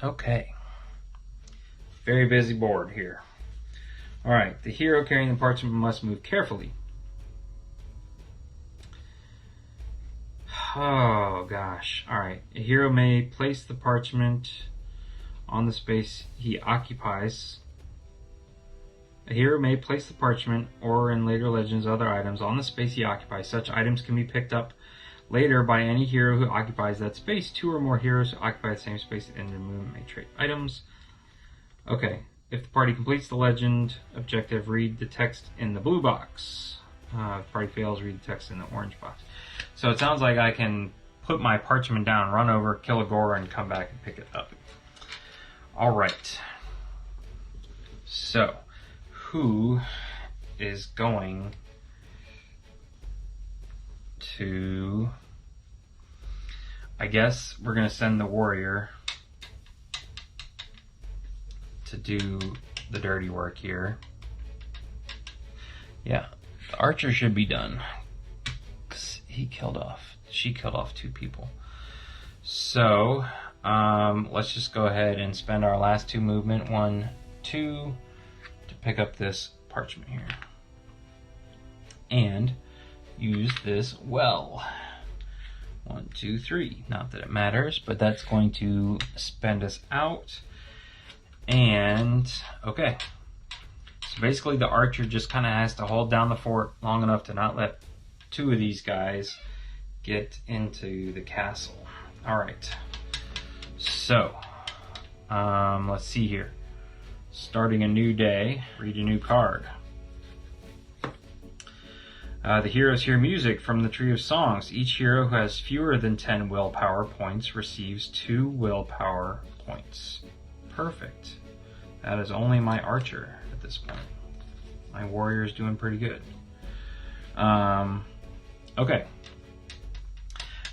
A: Okay. Very busy board here. Alright, the hero carrying the parchment must move carefully. Oh gosh. Alright. A hero may place the parchment on the space he occupies. A hero may place the parchment, or in later legends, other items, on the space he occupies. Such items can be picked up later by any hero who occupies that space. 2 or more heroes who occupy the same space at the end of the movement may trade items. Okay. If the party completes the legend objective, read the text in the blue box. If the party fails, read the text in the orange box. So it sounds like I can put my parchment down, run over, kill a gore, and come back and pick it up. Alright. So, who is going to... I guess we're going to send the warrior to do the dirty work here. Yeah, the archer should be done. She killed off 2 people. So, let's just go ahead and spend our last 2 movement, 1, 2, to pick up this parchment here. And use this well. 1, 2, 3. Not that it matters, but that's going to spend us out. And, okay. So basically the archer just kind of has to hold down the fort long enough to not let 2 of these guys get into the castle. Alright. So, let's see here. Starting a new day, read a new card. The heroes hear music from the Tree of Songs. Each hero who has fewer than 10 willpower points receives 2 willpower points. Perfect. That is only my archer at this point. My warrior is doing pretty good. Okay.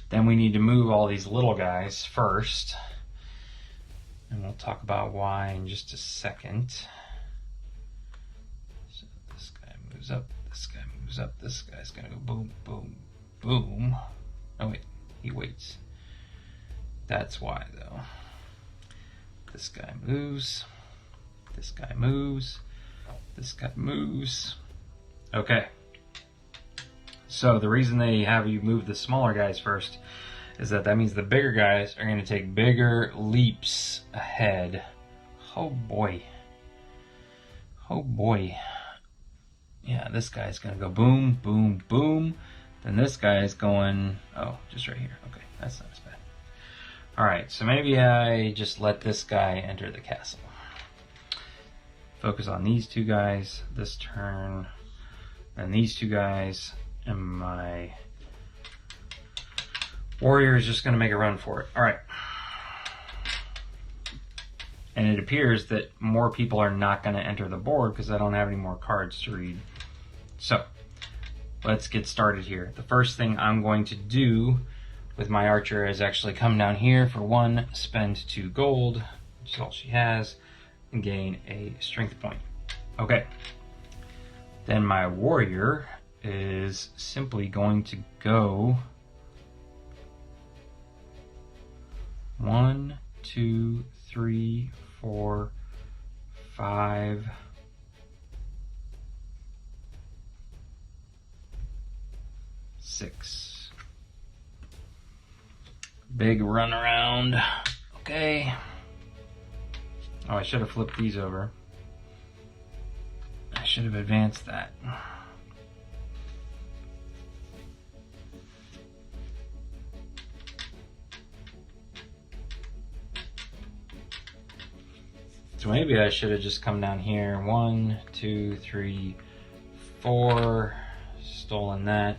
A: Then we need to move all these little guys first. And we'll talk about why in just a second. So this guy moves up, this guy moves up, this guy's gonna go boom, boom, boom. Oh wait, he waits. That's why though. This guy moves, this guy moves, this guy moves. Okay. So the reason they have you move the smaller guys first is that means the bigger guys are going to take bigger leaps ahead. Oh boy. Oh boy. Yeah, this guy's going to go boom, boom, boom. Then this guy is going, oh, just right here. Okay, that's not as bad. Alright, so maybe I just let this guy enter the castle. focus on these two guys this turn, and these two guys, and my warrior is just going to make a run for it. All right. And it appears that more people are not going to enter the board because I don't have any more cards to read. So let's get started here. The first thing I'm going to do with my archer is actually come down here for 1, spend 2 gold, which is all she has, and gain a strength point. Okay. Then my warrior is simply going to go 1, 2, 3, 4, 5, 6. Big run around. Okay. Oh, I should have flipped these over. I should have advanced that. So maybe I should have just come down here. 1, 2, 3, 4. Stolen that.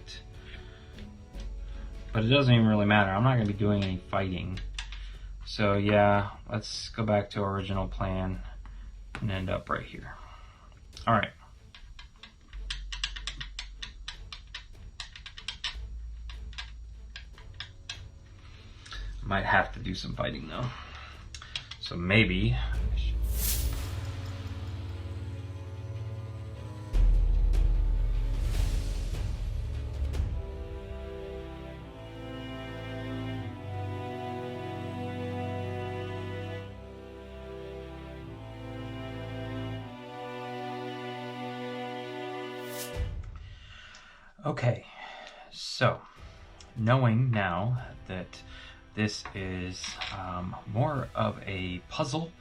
A: But it doesn't even really matter. I'm not going to be doing any fighting. So yeah, let's go back to original plan and end up right here. All right. Might have to do some fighting though. So maybe okay, so knowing now that this is more of a puzzle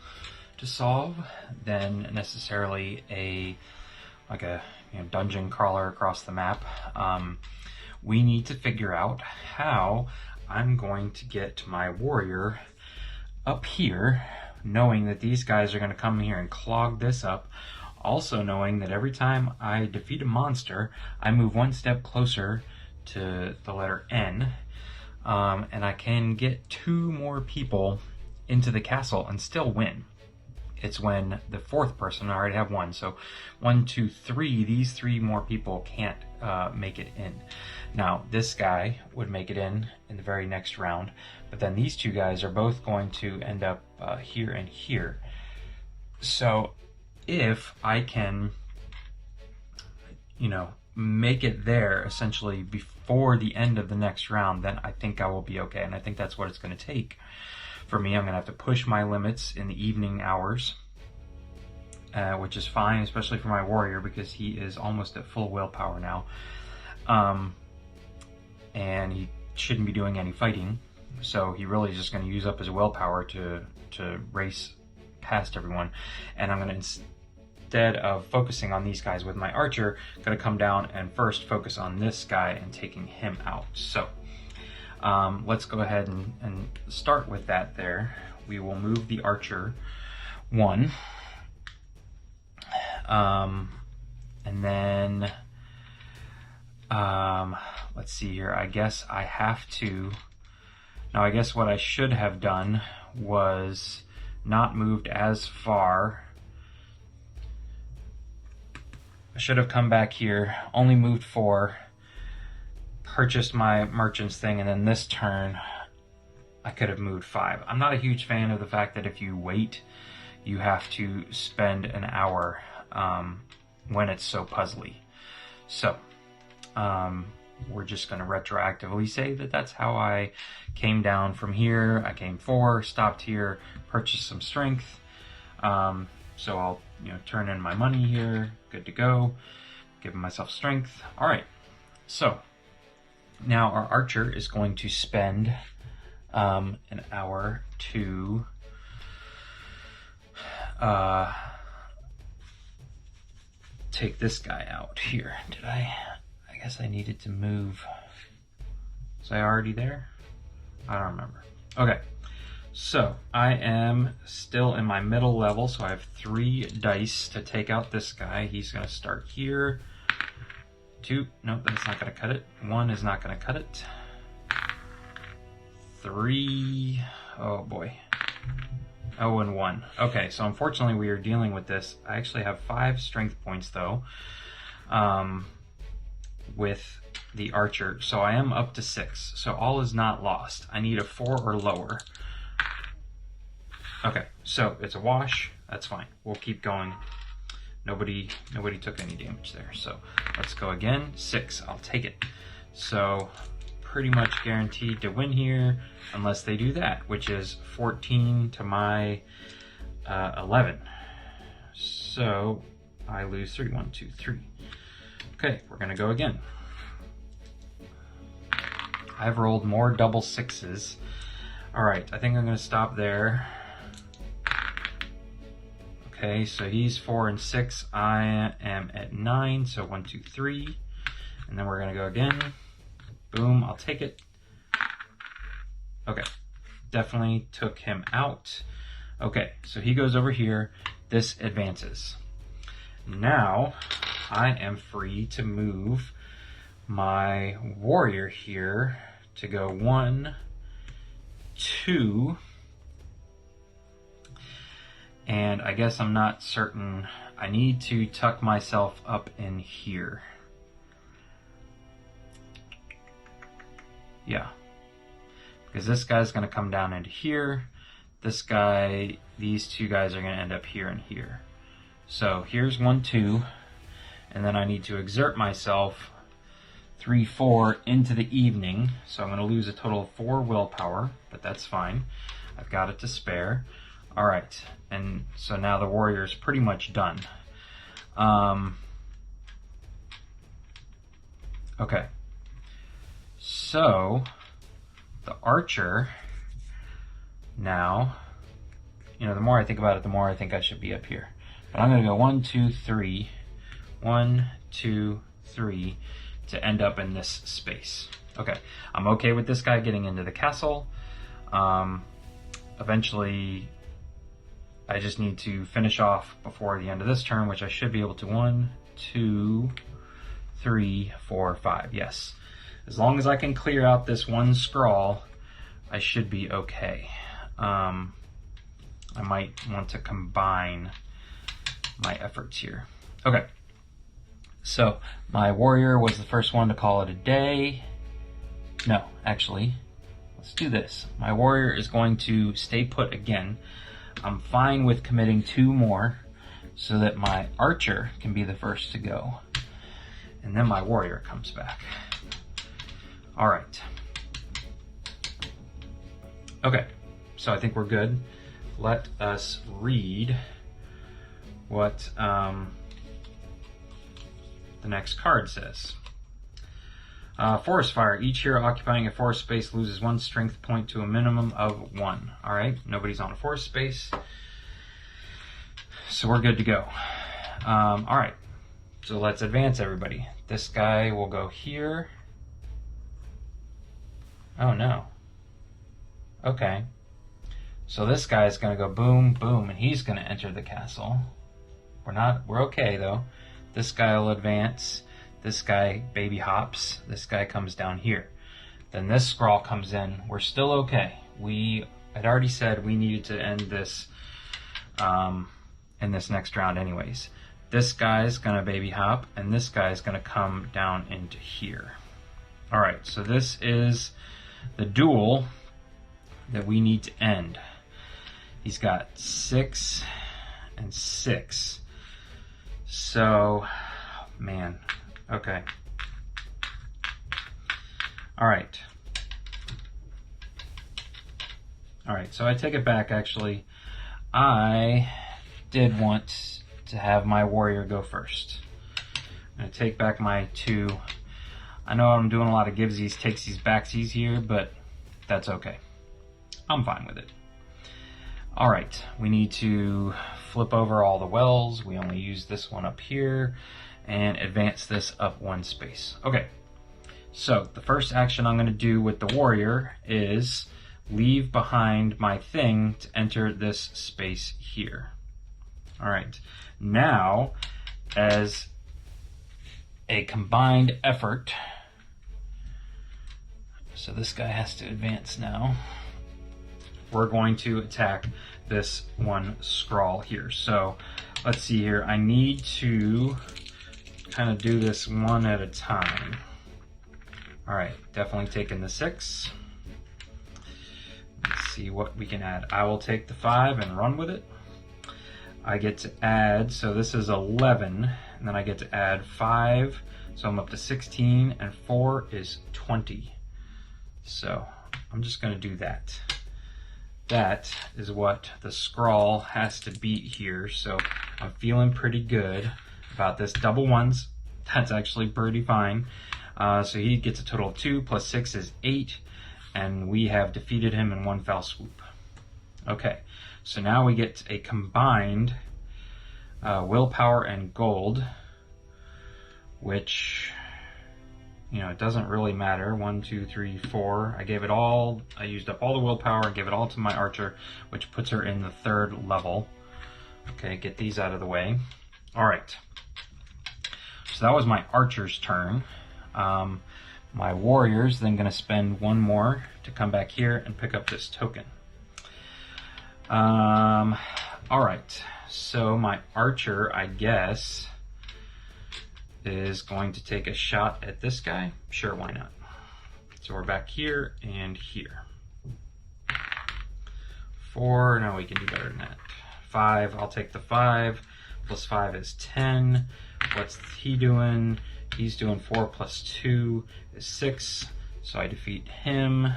A: to solve than necessarily a dungeon crawler across the map, we need to figure out how I'm going to get my warrior up here, knowing that these guys are going to come here and clog this up. Also knowing that every time I defeat a monster, I move 1 step closer to the letter N, and I can get 2 more people into the castle and still win. It's when the 4th person, I already have 1, so 1, 2, 3, these 3 more people can't make it in. Now, this guy would make it in the very next round, but then these 2 guys are both going to end up here and here. So if I can, make it there essentially before the end of the next round, then I think I will be okay. And I think that's what it's going to take for me. I'm going to have to push my limits in the evening hours, which is fine, especially for my warrior because he is almost at full willpower now. And he shouldn't be doing any fighting. So he really is just going to use up his willpower to race past everyone. And I'm going to, instead of focusing on these guys with my archer, going to come down and first focus on this guy and taking him out. So let's go ahead and start with that there. We will move the archer 1. And then let's see here. I guess I have to... Now I guess what I should have done was not moved as far. I should have come back here, only moved 4, purchased my merchant's thing, and then this turn I could have moved 5. I'm not a huge fan of the fact that if you wait, you have to spend an hour when it's so puzzly. So we're just going to retroactively say that that's how I came down from here. I came 4, stopped here, purchased some strength. So I'll turn in my money here, good to go, giving myself strength. All right, so now our archer is going to spend an hour to take this guy out here. Did I guess I needed to move. Was I already there? I don't remember. Okay, So I am still in my middle level, so I have 3 dice to take out this guy. He's going to start here. 2, nope, that's not going to cut it. 1 is not going to cut it. 3, oh boy. Oh, and 1. Okay, so unfortunately we are dealing with this. I actually have 5 strength points though, with the archer, so I am up to 6. So all is not lost. I need a 4 or lower. Okay, so it's a wash. That's fine. We'll keep going. Nobody took any damage there. So let's go again. 6. I'll take it. So pretty much guaranteed to win here, unless they do that, which is 14 to my 11. So I lose 3. 1, 2, 3. Okay, we're gonna go again. I've rolled more double 6s. All right, I think I'm gonna stop there. Okay, so he's 4 and 6. I am at 9, so 1, 2, 3. And then we're gonna go again. Boom, I'll take it. Okay, definitely took him out. Okay, so he goes over here. This advances. Now, I am free to move my warrior here to go 1, 2, and I guess I'm not certain. I need to tuck myself up in here. Yeah, because this guy's going to come down into here. This guy, these 2 guys are going to end up here and here. So here's 1, 2, and then I need to exert myself 3, 4 into the evening. So I'm going to lose a total of 4 willpower, but that's fine. I've got it to spare. All right, and so now the warrior is pretty much done. Okay, so the archer now, you know, the more I think about it, the more I think I should be up here. But I'm going to go 1, 2, 3, 1, 2, 3 to end up in this space. Okay, I'm okay with this guy getting into the castle. Eventually, I just need to finish off before the end of this turn, which I should be able to. 1, 2, 3, 4, 5. Yes. As long as I can clear out this 1 scrawl, I should be okay. I might want to combine my efforts here. Okay. So my warrior was the first one to call it a day. No, actually, let's do this. My warrior is going to stay put again. I'm fine with committing 2 more so that my archer can be the first to go. And then my warrior comes back. All right. Okay, so I think we're good. Let us read what the next card says. Forest fire. Each hero occupying a forest space loses 1 strength point to a minimum of 1. All right, nobody's on a forest space, so we're good to go. All right, so let's advance, everybody. This guy will go here. Oh no. Okay. So this guy is going to go boom, boom, and he's going to enter the castle. We're okay though. This guy will advance. This guy baby hops. This guy comes down here. Then this scrawl comes in. We're still okay. We had already said we needed to end this in this next round anyways. This guy's going to baby hop, and this guy's going to come down into here. All right, so this is the duel that we need to end. He's got 6 and 6. So, man, okay. All right. All right, so I take it back, actually. I did want to have my warrior go first. I'm going to take back my 2. I know I'm doing a lot of givesies, takesies, backsies here, but that's okay. I'm fine with it. All right, we need to flip over all the wells. We only use this one up here and advance this up 1 space. Okay, so the first action I'm going to do with the warrior is leave behind my thing to enter this space here. All right, now as a combined effort, so this guy has to advance now, we're going to attack this one scrawl here. So let's see here, I need to kind of do this one at a time. All right, definitely taking the 6. Let's see what we can add. I will take the 5 and run with it. I get to add, so this is 11, and then I get to add 5, so I'm up to 16, and 4 is 20. So I'm just gonna do that. That is what the scrawl has to beat here, so I'm feeling pretty good about this. Double ones, that's actually pretty fine. So he gets a total of 2, plus 6 is 8, and we have defeated him in one fell swoop. Okay, so now we get a combined willpower and gold, which, you know, it doesn't really matter. 1, 2, 3, 4. I gave it all, I used up all the willpower, gave it all to my archer, which puts her in the 3rd level. Okay, get these out of the way. All right, so that was my archer's turn. My warrior's then going to spend 1 more to come back here and pick up this token. All right, so my archer, I guess, is going to take a shot at this guy. Sure, why not? So we're back here and here. 4, no, we can do better than that. 5, I'll take the 5, plus 5 is 10. What's he doing? He's doing 4 plus 2 is 6, so I defeat him.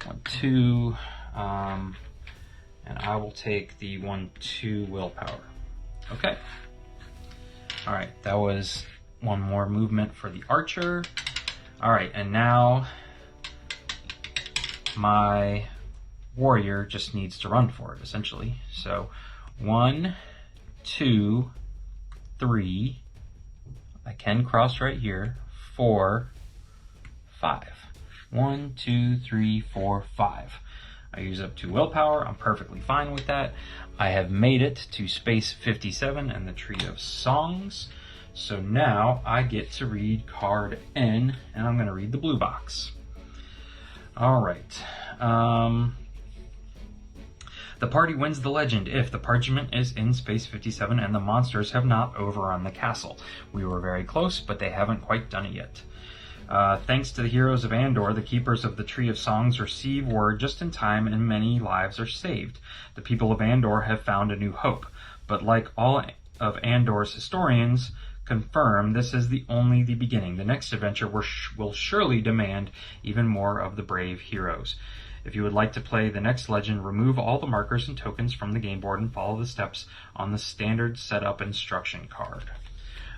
A: 1, 2, and I will take the 1, 2 willpower. Okay. All right, that was 1 more movement for the archer. All right, and now my warrior just needs to run for it, essentially. So 1, 2, 3. I can cross right here. 4, 5. 1, 2, 3, 4, 5. I use up 2 willpower. I'm perfectly fine with that. I have made it to space 57 and the Tree of Songs. So now I get to read card N, and I'm going to read the blue box. All right. The party wins the legend if the parchment is in space 57 and the monsters have not overrun the castle. We were very close, but they haven't quite done it yet. Thanks to the heroes of Andor, the keepers of the Tree of Songs receive word just in time and many lives are saved. The people of Andor have found a new hope, but like all of Andor's historians confirm, this is only the beginning. The next adventure will surely demand even more of the brave heroes. If you would like to play the next legend, remove all the markers and tokens from the game board and follow the steps on the standard setup instruction card.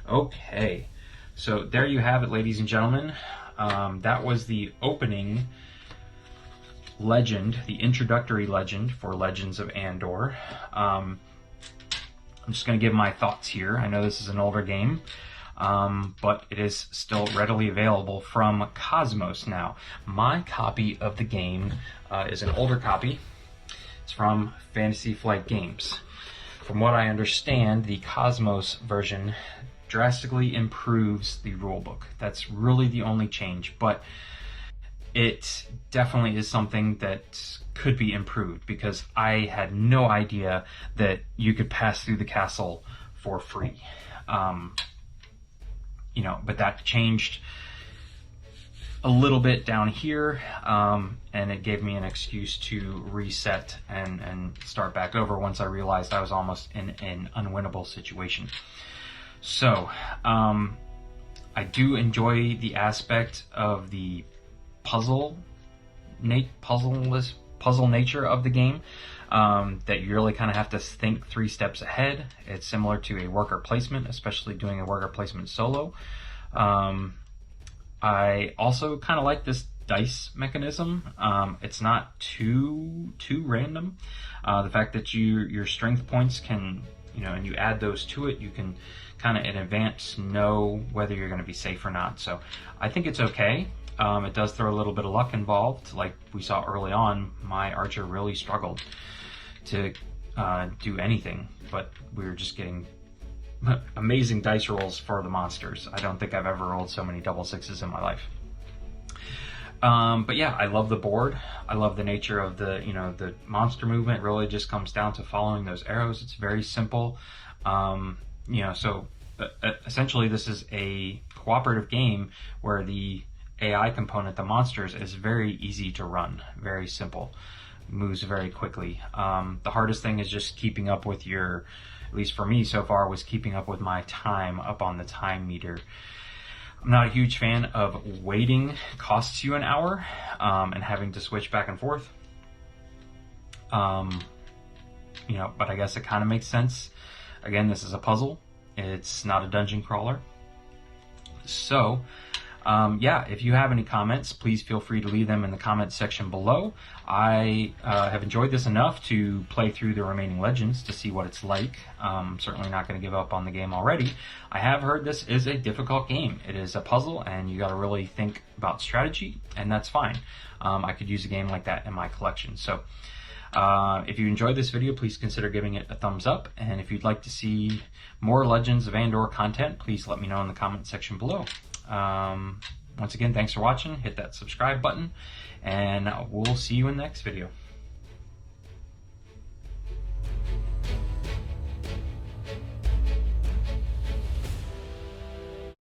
A: Okay, so there you have it, ladies and gentlemen. That was the opening legend, the introductory legend for Legends of Andor. I'm just going to give my thoughts here. I know this is an older game, but it is still readily available from Cosmos now. My copy of the game is an older copy. It's from Fantasy Flight Games. From what I understand, the Cosmos version drastically improves the rulebook. That's really the only change, but it definitely is something that could be improved, because I had no idea that you could pass through the castle for free. You know, but that changed a little bit down here, and it gave me an excuse to reset and start back over once I realized I was almost in an unwinnable situation. So I do enjoy the aspect of the puzzle nature of the game, that you really kind of have to think 3 steps ahead. It's similar to a worker placement, especially doing a worker placement solo. I also kind of like this dice mechanism. It's not too random. The fact that your strength points can, and you add those to it, you can kind of in advance know whether you're going to be safe or not. So I think it's okay. It does throw a little bit of luck involved. Like we saw early on, my archer really struggled to do anything, but we were just getting amazing dice rolls for the monsters. I don't think I've ever rolled so many double sixes in my life. But yeah, I love the board. I love the nature of the, the monster movement really just comes down to following those arrows. It's very simple. So essentially this is a cooperative game where the AI component, the monsters, is very easy to run, very simple, moves very quickly. The hardest thing is just keeping up with your, at least for me so far, was keeping up with my time up on the time meter. I'm not a huge fan of waiting costs you an hour and having to switch back and forth. But I guess it kind of makes sense. Again, this is a puzzle. It's not a dungeon crawler. So, yeah, if you have any comments, please feel free to leave them in the comments section below. I have enjoyed this enough to play through the remaining Legends to see what it's like. I'm certainly not going to give up on the game already. I have heard this is a difficult game. It is a puzzle, and you got to really think about strategy, and that's fine. I could use a game like that in my collection. So, if you enjoyed this video, please consider giving it a thumbs up. And if you'd like to see more Legends of Andor content, please let me know in the comment section below. Once again, thanks for watching. Hit that subscribe button, and we'll see you in the next video.